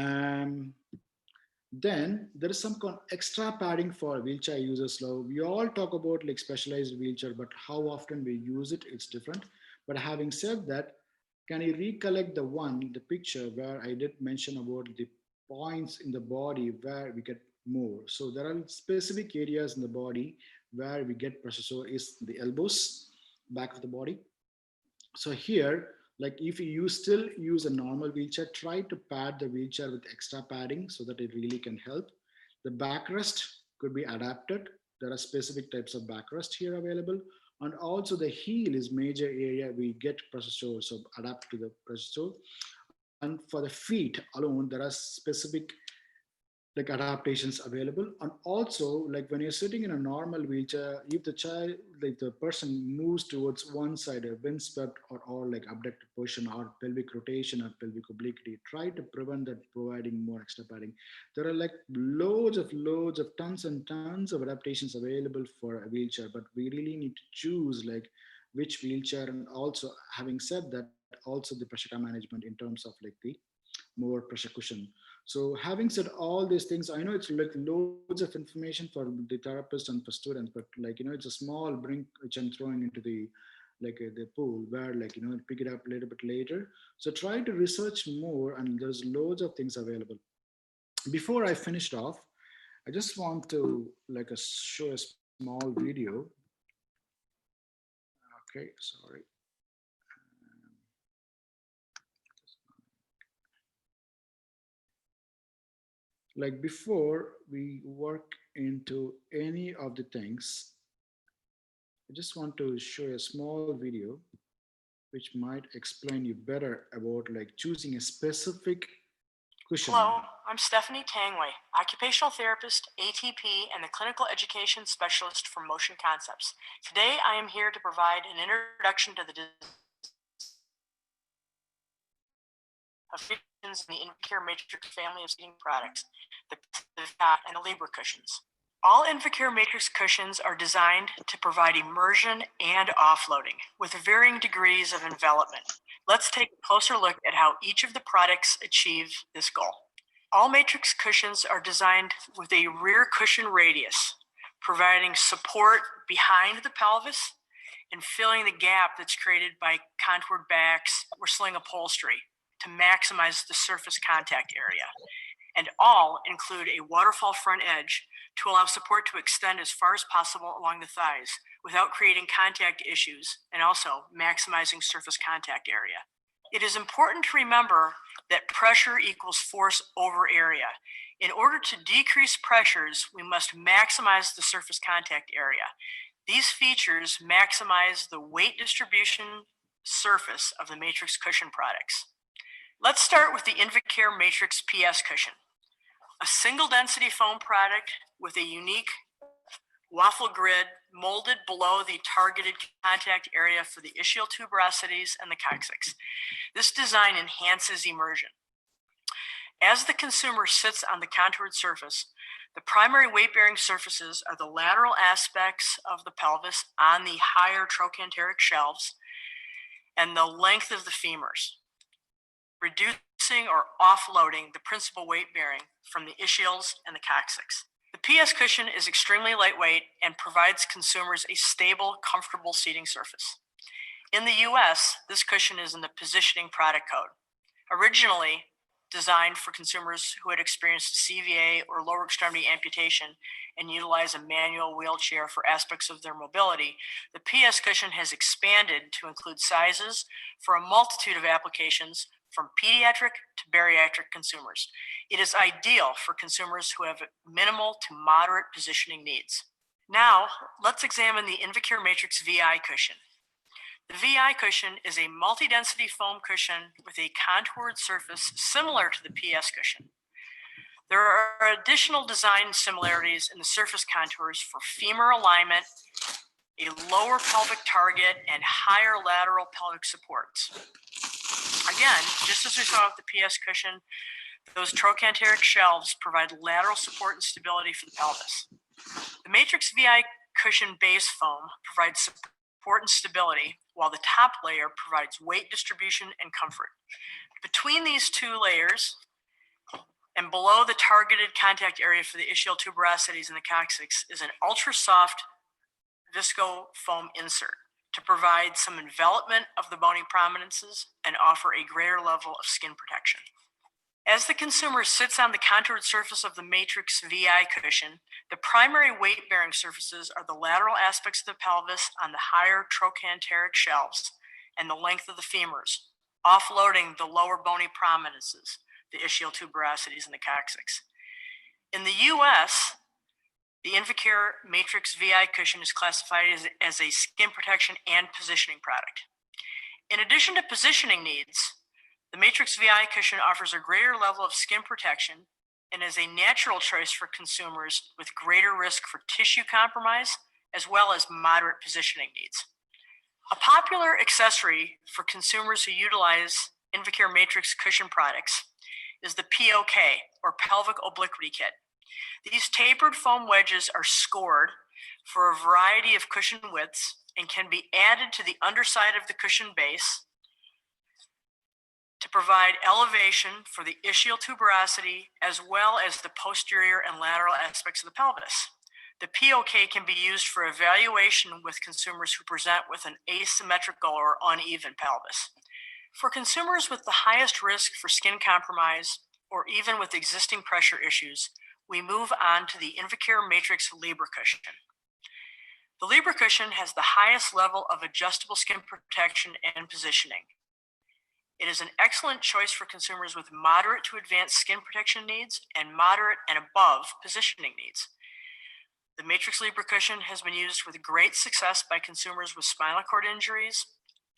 Um, then there is some extra padding for wheelchair users. So we all talk about like specialized wheelchair, but how often we use it, it's different. But having said that, can you recollect the picture where I did mention about the points in the body where we get more? So there are specific areas in the body where we get pressure. So is the elbows, back of the body. So here, like if you still use a normal wheelchair, try to pad the wheelchair with extra padding so that it really can help. The backrest could be adapted. There are specific types of backrest here available. And also the heel is major area we get pressure sore, so adapt to the pressure sore. And for the feet alone, there are specific like adaptations available. And also like when you're sitting in a normal wheelchair, if the child, like the person moves towards one side, a windswept or like abducted position or pelvic rotation or pelvic obliquity, try to prevent that providing more extra padding. There are like loads of tons and tons of adaptations available for a wheelchair, but we really need to choose like which wheelchair. And also having said that, also the pressure care management in terms of like the more pressure cushion. So having said all these things, I know it's like loads of information for the therapist and for students, but like, it's a small brink which I'm throwing into the pool where like, pick it up a little bit later. So try to research more and there's loads of things available. Before I finished off, I just want to like show a small video. Okay, sorry. Like before we work into any of the things, I just want to show a small video which might explain you better about like choosing a specific cushion. Hello, I'm Stephanie Tangway, occupational therapist, ATP, and the clinical education specialist for Motion Concepts. Today, I am here to provide an introduction to the of cushions in the Invacare Matrix family of seating products, the Cot and the Libra cushions. All Invacare Matrix cushions are designed to provide immersion and offloading with varying degrees of envelopment. Let's take a closer look at how each of the products achieve this goal. All Matrix cushions are designed with a rear cushion radius, providing support behind the pelvis and filling the gap that's created by contoured backs or sling upholstery to maximize the surface contact area. And all include a waterfall front edge to allow support to extend as far as possible along the thighs without creating contact issues and also maximizing surface contact area. It is important to remember that pressure equals force over area. In order to decrease pressures, we must maximize the surface contact area. These features maximize the weight distribution surface of the Matrix cushion products. Let's start with the Invacare Matrix PS cushion, a single density foam product with a unique waffle grid molded below the targeted contact area for the ischial tuberosities and the coccyx. This design enhances immersion. As the consumer sits on the contoured surface, the primary weight-bearing surfaces are the lateral aspects of the pelvis on the higher trochanteric shelves and the length of the femurs, reducing or offloading the principal weight bearing from the ischials and the coccyx. The PS cushion is extremely lightweight and provides consumers a stable, comfortable seating surface. In the US, this cushion is in the positioning product code. Originally designed for consumers who had experienced a CVA or lower extremity amputation and utilize a manual wheelchair for aspects of their mobility, the PS cushion has expanded to include sizes for a multitude of applications from pediatric to bariatric consumers. It is ideal for consumers who have minimal to moderate positioning needs. Now, let's examine the Invacare Matrix VI cushion. The VI cushion is a multi-density foam cushion with a contoured surface similar to the PS cushion. There are additional design similarities in the surface contours for femur alignment, a lower pelvic target, and higher lateral pelvic supports. Again, just as we saw with the PS cushion, those trochanteric shelves provide lateral support and stability for the pelvis. The Matrix VI cushion base foam provides support and stability, while the top layer provides weight distribution and comfort. Between these two layers and below the targeted contact area for the ischial tuberosities and the coccyx is an ultra-soft visco foam insert to provide some envelopment of the bony prominences and offer a greater level of skin protection. As the consumer sits on the contoured surface of the Matrix VI cushion, the primary weight-bearing surfaces are the lateral aspects of the pelvis on the higher trochanteric shelves and the length of the femurs, offloading the lower bony prominences, the ischial tuberosities and the coccyx. In the US, the Invacare Matrix VI cushion is classified as a skin protection and positioning product. In addition to positioning needs, the Matrix VI cushion offers a greater level of skin protection and is a natural choice for consumers with greater risk for tissue compromise as well as moderate positioning needs. A popular accessory for consumers who utilize Invacare Matrix cushion products is the POK, or pelvic obliquity kit. These tapered foam wedges are scored for a variety of cushion widths and can be added to the underside of the cushion base to provide elevation for the ischial tuberosity as well as the posterior and lateral aspects of the pelvis. The POK can be used for evaluation with consumers who present with an asymmetrical or uneven pelvis. For consumers with the highest risk for skin compromise or even with existing pressure issues, we move on to the Invacare Matrix Libra cushion. The Libra cushion has the highest level of adjustable skin protection and positioning. It is an excellent choice for consumers with moderate to advanced skin protection needs and moderate and above positioning needs. The Matrix Libra cushion has been used with great success by consumers with spinal cord injuries,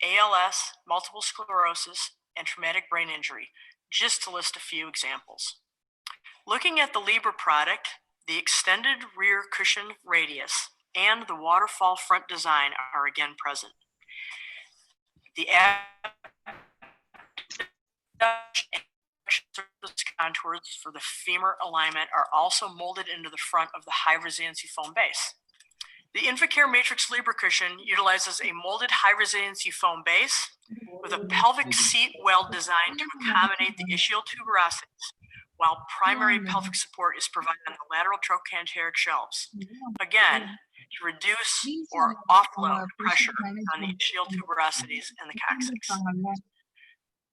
ALS, multiple sclerosis, and traumatic brain injury, just to list a few examples. Looking at the Libra product, the extended rear cushion radius and the waterfall front design are again present. The surface contours for the femur alignment are also molded into the front of the high resiliency foam base. The Invacare Matrix Libra cushion utilizes a molded high resiliency foam base with a pelvic seat well designed to accommodate the ischial tuberosities, while primary pelvic support is provided on the lateral trochanteric shelves, again, to reduce or offload pressure on the ischial tuberosities and the coccyx.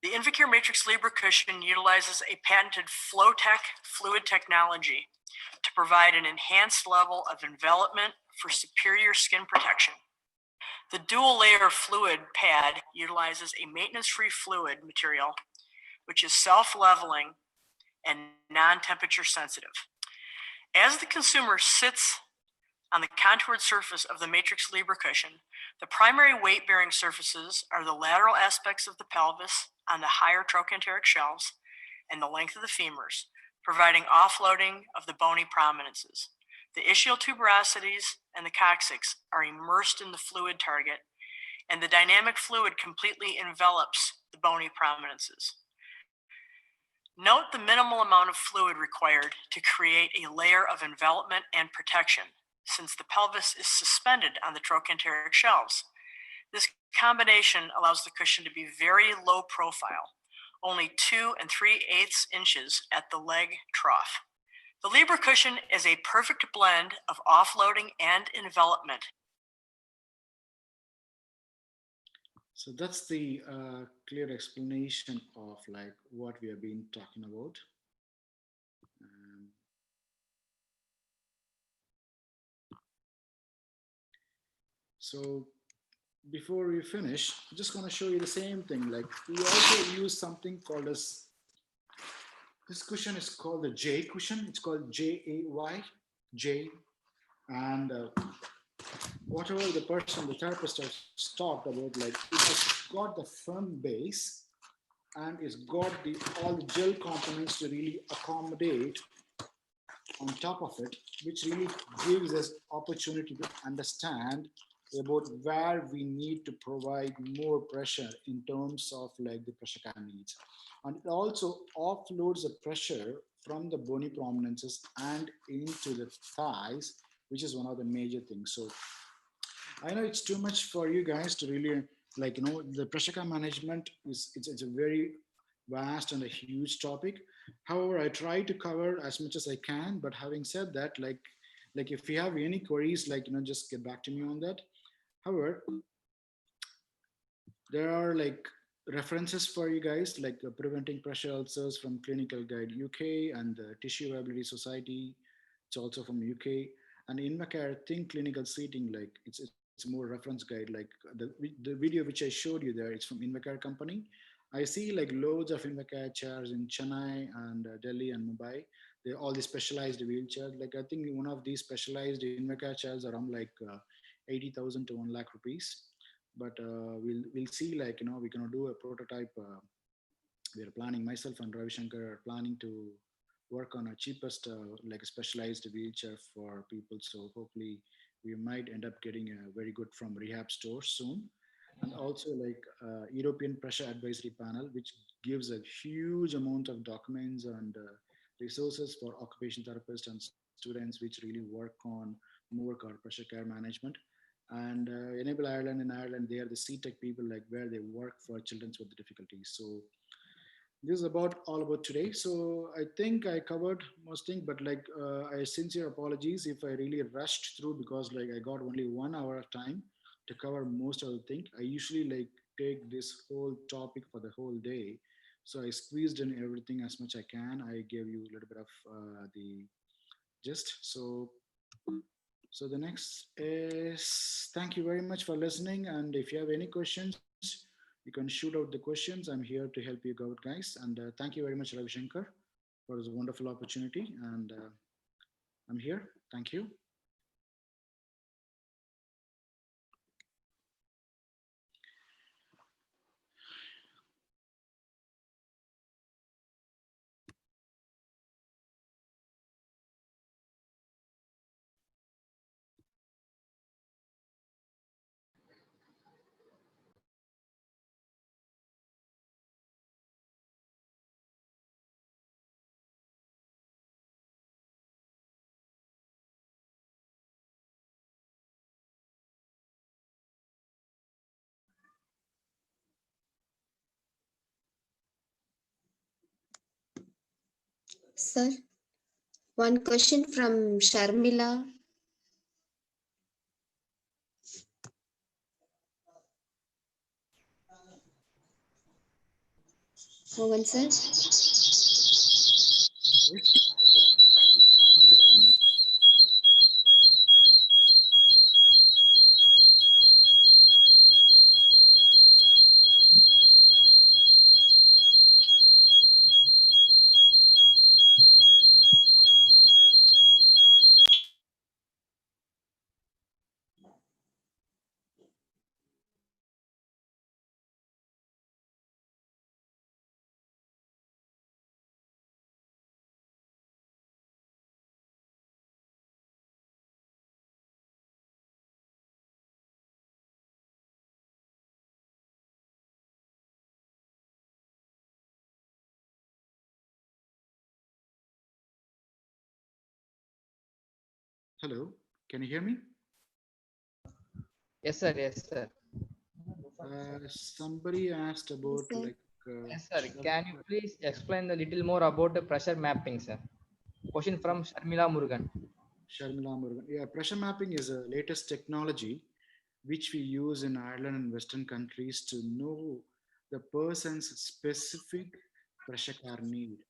The Invacare Matrix Libra cushion utilizes a patented FlowTech fluid technology to provide an enhanced level of envelopment for superior skin protection. The dual layer fluid pad utilizes a maintenance-free fluid material, which is self-leveling and non-temperature sensitive. As the consumer sits on the contoured surface of the Matrix Libra cushion, the primary weight-bearing surfaces are the lateral aspects of the pelvis on the higher trochanteric shelves and the length of the femurs, providing offloading of the bony prominences. The ischial tuberosities and the coccyx are immersed in the fluid target, and the dynamic fluid completely envelops the bony prominences. Note the minimal amount of fluid required to create a layer of envelopment and protection, since the pelvis is suspended on the trochanteric shelves. This combination allows the cushion to be very low profile, only 2 3/8 inches at the leg trough. The Libra cushion is a perfect blend of offloading and envelopment. So that's the clear explanation of like what we have been talking about. So before we finish, I'm just going to show you the same thing. Like we also use something called as, this cushion is called the J cushion. It's called JAY, J. And whatever the person, the therapist has talked about, like it has got the firm base and it's got the all the gel components to really accommodate on top of it, which really gives us opportunity to understand about where we need to provide more pressure in terms of like the pressure can needs. And it also offloads the pressure from the bony prominences and into the thighs, which is one of the major things. So I know it's too much for you guys to really like, you know, the pressure care management is it's a very vast and a huge topic. However, I try to cover as much as I can, but having said that, like if you have any queries, like, you know, just get back to me on that. However, there are like references for you guys, like Preventing Pressure Ulcers from Clinical Guide UK and the Tissue Viability Society. It's also from UK. And Invacare Think Clinical Seating, like it's more reference guide. Like the video which I showed you there, it's from Invacare company. I see like loads of Invacare chairs in Chennai and Delhi and Mumbai. They're all the specialized wheelchairs. Like I think one of these specialized Invacare chairs around like 80,000 to 1 lakh rupees. But we'll see, like, you know, we're going to do a prototype. We're planning, myself and Ravi Shankar are planning to work on a cheapest like a specialized wheelchair for people. So hopefully we might end up getting a very good from Rehabstore soon. And also like European Pressure Advisory Panel, which gives a huge amount of documents and resources for occupational therapists and students, which really work on more pressure care management. And Enable Ireland, in Ireland, they are the CTEC people, like where they work for children with difficulties. So this is about all about today. So I think I covered most things, but like I sincere apologies if I really rushed through, because like I got only 1 hour of time to cover most of the thing. I usually like take this whole topic for the whole day. So I squeezed in everything as much I can. I gave you a little bit of the gist. So the next is, thank you very much for listening. And if you have any questions, You can shoot out the questions. I'm here to help you out, guys. And thank you very much, Ravi Shankar, for this wonderful opportunity. And I'm here. Thank you. Sir, one question from Sharmila. Mohan sir. Yes. Hello, can you hear me? Yes, sir. Yes, sir. Somebody asked Yes, about sir. like. Yes, sir. Can you please explain a little more about the pressure mapping, sir? Question from Sharmila Murugan. Sharmila Murugan. Yeah, pressure mapping is a latest technology which we use in Ireland and Western countries to know the person's specific pressure care need.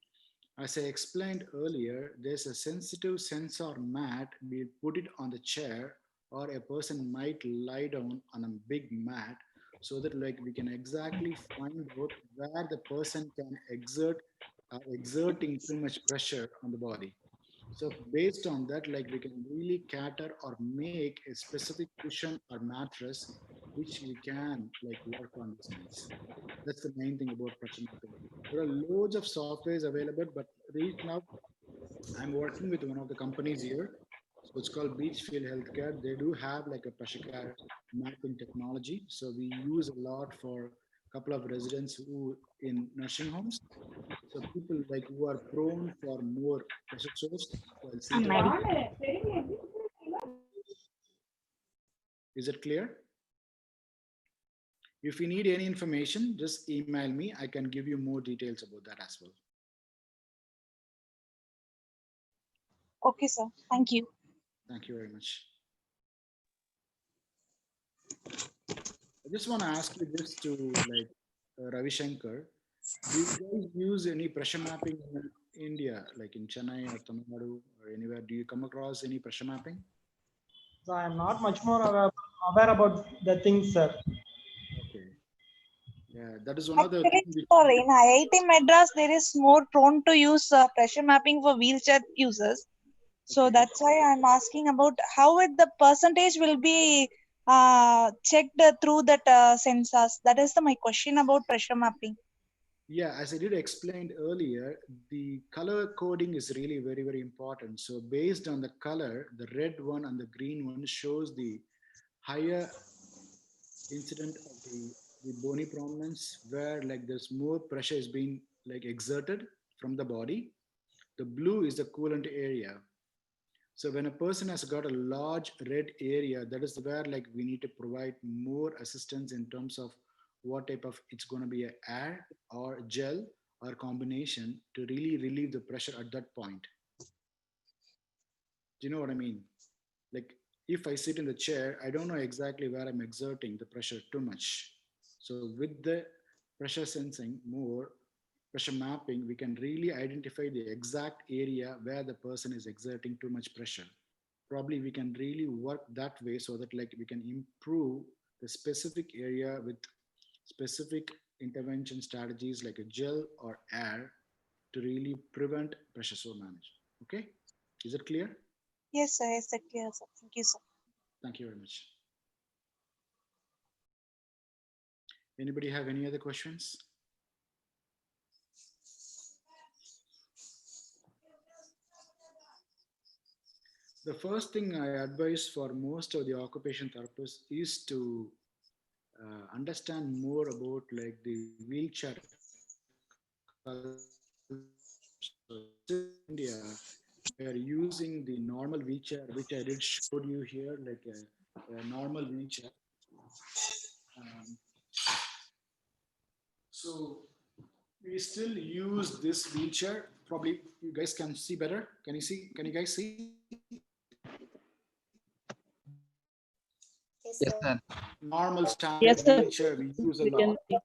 As I explained earlier, there's a sensitive sensor mat. We put it on the chair, or a person might lie down on a big mat so that like we can exactly find out where the person can exerting too much pressure on the body. So based on that, like we can really cater or make a specific cushion or mattress which we can like work on these things. That's the main thing about pressure mapping. There are loads of softwares available, but right now I'm working with one of the companies here. So it's called Beachfield Healthcare. They do have like a pressure care mapping technology. So we use a lot for a couple of residents who in nursing homes. So people like who are prone for more pressure sores. So I'll send out. Is it clear? If you need any information, just email me. I can give you more details about that as well. Okay, sir. Thank you. Thank you very much. I just want to ask you this to like Ravi Shankar. Do you guys use any pressure mapping in India, like in Chennai or Tamil Nadu or anywhere? Do you come across any pressure mapping? So I am not much more aware about the things, sir. Okay. Yeah, that is one of the Actually, things which. sir, in IIT Madras, there is more prone to use pressure mapping for wheelchair users. So Okay. that's why I'm asking about how the percentage will be checked through that sensors. That is my question about pressure mapping. Yeah, as I did explained earlier, the color coding is really very, very important. So based on the color, the red one and the green one shows the higher incident of the bony prominence where like there's more pressure is being like exerted from the body. The blue is the coolant area. So when a person has got a large red area, that is where like we need to provide more assistance in terms of what type of it's going to be a air or gel or combination to really relieve the pressure at that point. Do you know what I mean? Like if I sit in the chair, I don't know exactly where I'm exerting the pressure too much. So with the pressure sensing more, pressure mapping, we can really identify the exact area where the person is exerting too much pressure. Probably we can really work that way so that like we can improve the specific area with specific intervention strategies like a gel or air to really prevent pressure sore management. Okay, is it clear? Yes, sir. Yes, sir. Clear, sir. Thank you, sir. Thank you very much. Anybody have any other questions? The first thing I advise for most of the occupation therapists is to understand more about like the wheelchair culture. So in India, we are using the normal wheelchair, which I did showed you here, like a normal wheelchair. Um, so we still use this wheelchair. Probably you guys can see better. Can you see? Can you guys see? Yes, Yes, sir. sir. Normal standard Yes, sir. wheelchair we use a We can lot,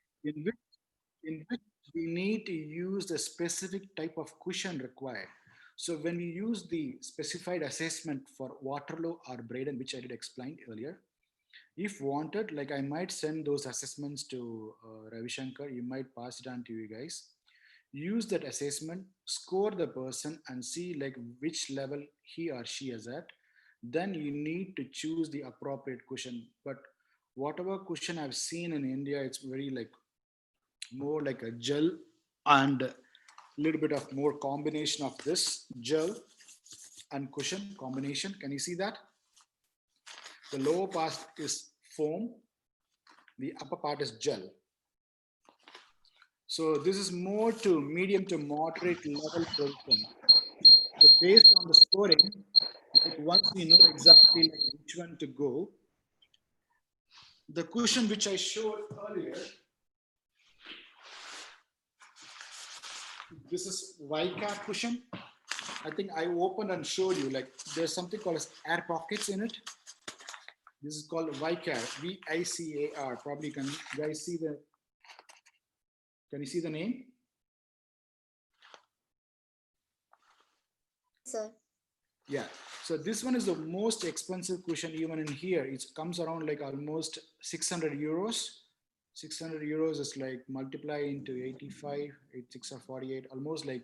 in which we need to use the specific type of cushion required. So when we use the specified assessment for Waterloo or Braden, which I did explain earlier, if wanted, like I might send those assessments to Ravi Shankar, you might pass it on to you guys. Use that assessment, score the person and see like which level he or she is at. Then you need to choose the appropriate cushion. But whatever cushion I've seen in India, it's very like more like a gel and a little bit of more combination of this gel and cushion combination. Can you see that? The lower part is foam, the upper part is gel. So this is more to medium to moderate level protein. So based on the scoring, like once we know exactly like which one to go, the cushion which I showed earlier, this is Y-cap cushion. I think I opened and showed you like there's something called as air pockets in it. This is called Vicar, VICAR. Probably can you guys see the, can you see the name? Sir. Yeah. So this one is the most expensive cushion even in here. It comes around like almost 600 euros. 600 euros is like multiply into 85, 86 or 48, almost like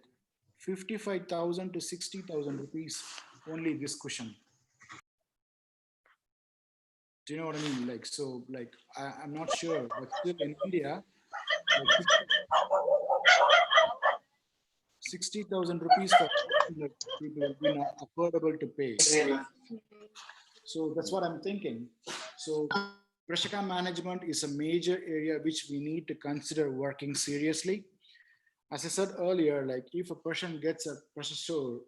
55,000 to 60,000 rupees only this cushion. Do you know what I mean? Like, so like, I'm not sure, but still in India, like 60,000 rupees for people will be not affordable to pay. So that's what I'm thinking. So pressure cam management is a major area which we need to consider working seriously. As I said earlier, like if a person gets a pressure sore,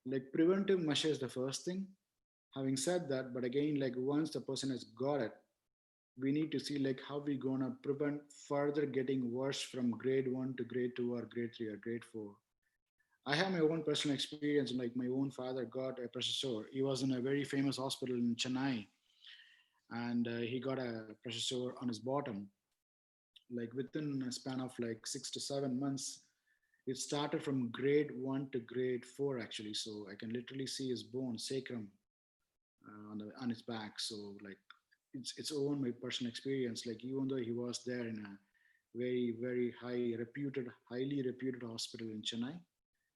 like preventive measure is the first thing. Having said that, but again, like once the person has got it, we need to see like how we gonna prevent further getting worse from grade 1 to grade 2 or grade 3 or grade 4. I have my own personal experience. Like my own father got a pressure sore. He was in a very famous hospital in Chennai, and he got a pressure sore on his bottom. Like within a span of like 6 to 7 months, it started from grade 1 to grade 4 actually. So I can literally see his bone sacrum on his back. So like it's own my personal experience. Like even though he was there in a very highly reputed hospital in Chennai,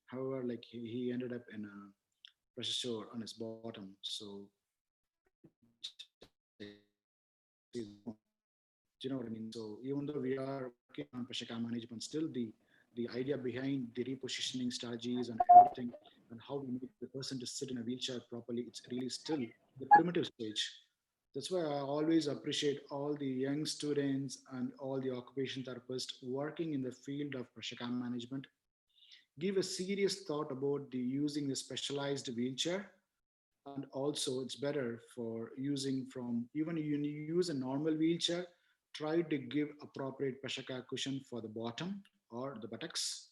however, like he ended up in a pressure sore on his bottom. So do you know what I mean? So even though we are working on pressure cam management, still the idea behind the repositioning strategies and everything and how we make the person to sit in a wheelchair properly, it's really still the primitive stage. That's why I always appreciate all the young students and all the occupation therapists working in the field of pressure cam management. Give a serious thought about the using the specialized wheelchair, and also it's better for using from even you use a normal wheelchair, try to give appropriate pressure cushion for the bottom or the buttocks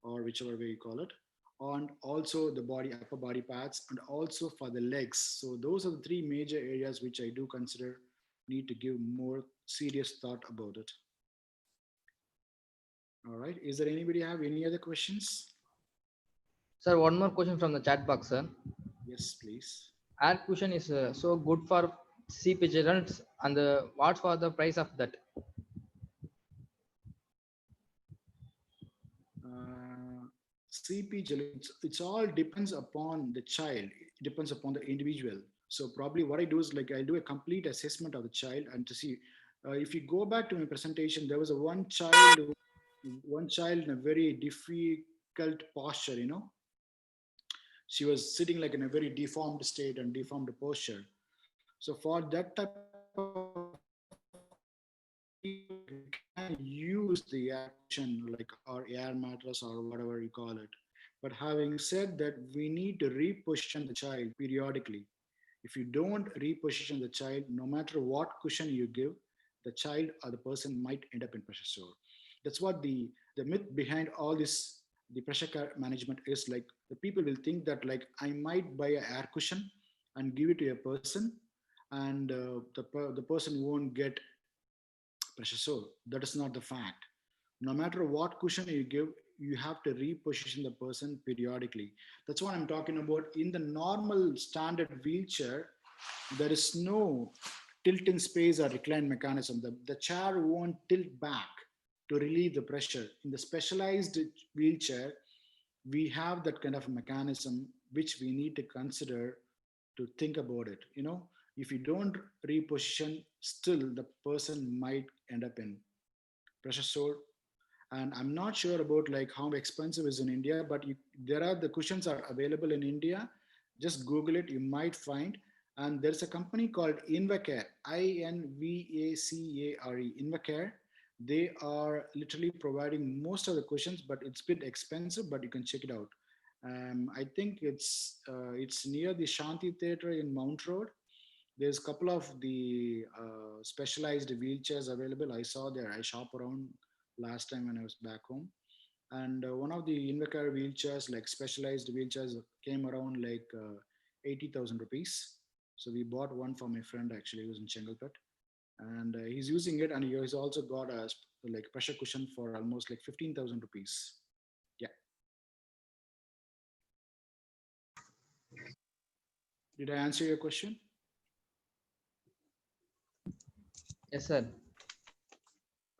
or whichever way you call it, and also the body upper body parts and also for the legs. So those are the three major areas which I do consider need to give more serious thought about it. All right, is there anybody have any other questions? Sir, one more question from the chat box, sir. Yes, please. Air cushion is so good for CP children, and what's for the price of that? CP gel, it's all depends upon the child. It depends upon the individual. So probably what I do is like I'll do a complete assessment of the child and to see if you go back to my presentation, there was a one child in a very difficult posture. She was sitting like in a very deformed state and deformed posture. So for that type of we can use the air cushion like or air mattress or whatever you call it. But having said that, we need to reposition the child periodically. If you don't reposition the child, no matter what cushion you give, the child or the person might end up in pressure sore. That's what the myth behind all this the pressure care management is. Like the people will think that like I might buy an air cushion and give it to a person, and the person won't get pressure sore. That is not the fact. No matter what cushion you give, you have to reposition the person periodically. That's what I'm talking about. In the normal standard wheelchair, there is no tilt in space or recline mechanism. The chair won't tilt back to relieve the pressure. In the specialized wheelchair, we have that kind of mechanism which we need to consider to think about it. If you don't reposition, still the person might end up in pressure sore. And I'm not sure about like how expensive is in India, but there are the cushions are available in India. Just Google it, you might find. And there's a company called Invacare, Invacare, Invacare. They are literally providing most of the cushions, but it's a bit expensive, but you can check it out. I think it's near the Shanti Theatre in Mount Road. There's a couple of the specialized wheelchairs available. I saw there. I shop around last time when I was back home, and one of the Invacare wheelchairs, like specialized wheelchairs, came around like 80,000 rupees. So we bought one for my friend actually, who's in Chengalpet, and he's using it, and he's also got a like pressure cushion for almost like 15,000 rupees. Yeah. Did I answer your question? Yes, sir.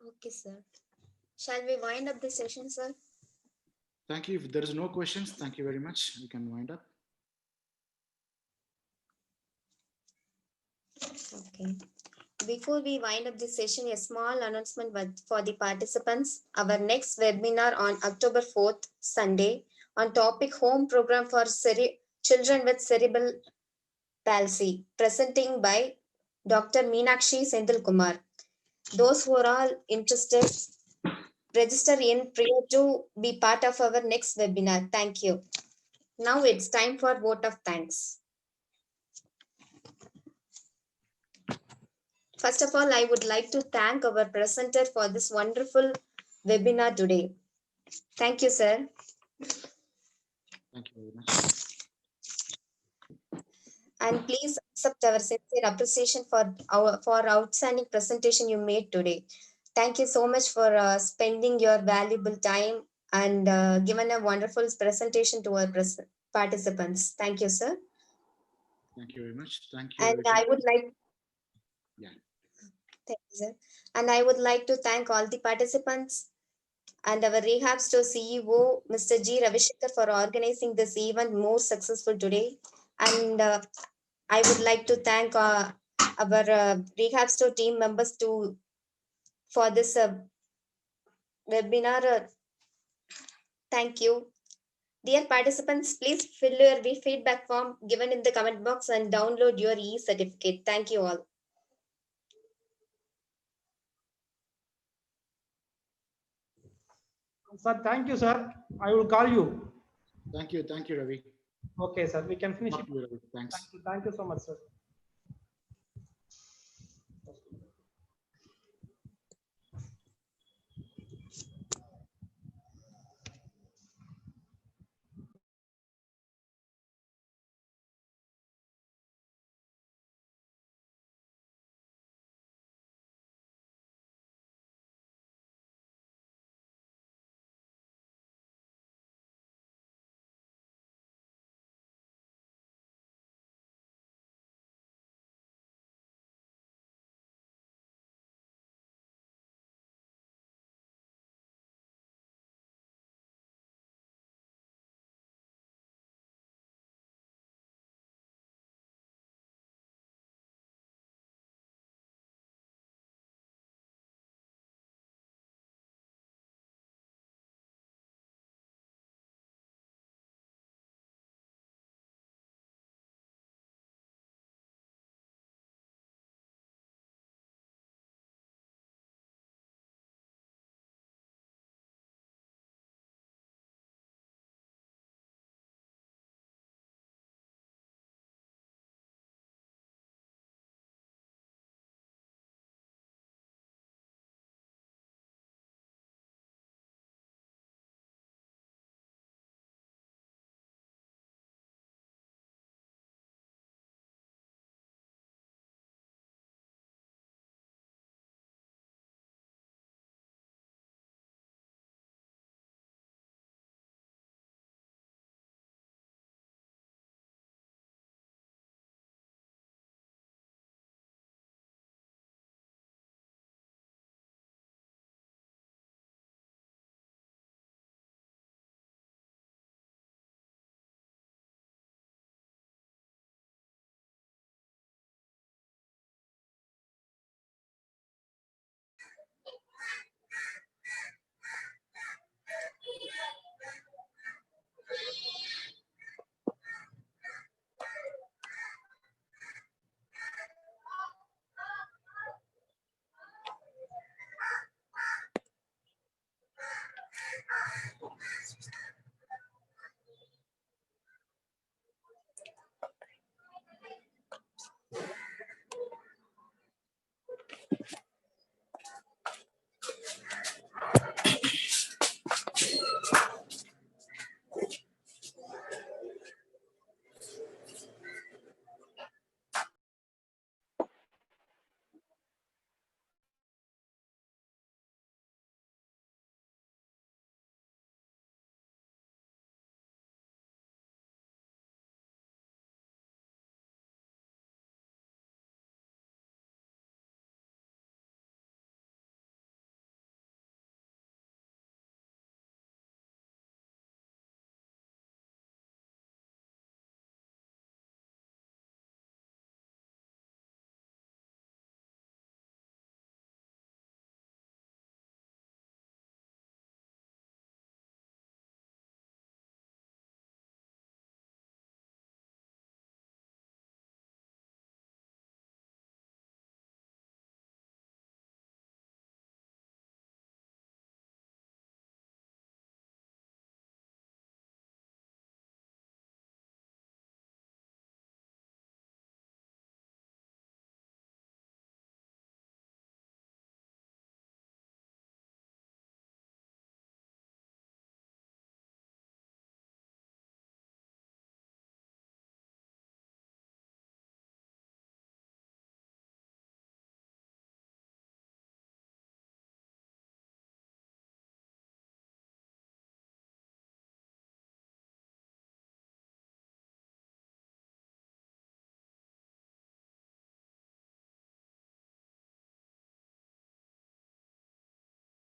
Okay, sir. Shall we wind up the session, sir? Thank you. If there is no questions, thank you very much. We can wind up. Okay. Before we wind up this session, a small announcement for the participants. Our next webinar on October 4th, Sunday, on topic home program for children with cerebral palsy, presenting by Dr. Meenakshi Senthil Kumar. Those who are all interested, register in prior to be part of our next webinar. Thank you. Now it's time for vote of thanks. First of all, I would like to thank our presenter for this wonderful webinar today. Thank you, sir. Thank you very much. And please accept our sincere appreciation for outstanding presentation you made today. Thank you so much for spending your valuable time and given a wonderful presentation to our participants. Thank you, sir. Thank you very much. Thank you. And I would like, yeah. Thank you, sir. And I would like to thank all the participants and our Rehabstore CEO, Mr. G. Ravishekar, for organizing this event more successful today. And I would like to thank our Rehabstore team members for this webinar. Thank you. Dear participants, please fill your feedback form given in the comment box and download your e-certificate. Thank you all. Sir, thank you, sir. I will call you. Thank you, Ravi. Okay, sir. We can finish it. Thanks. Thank you so much, sir.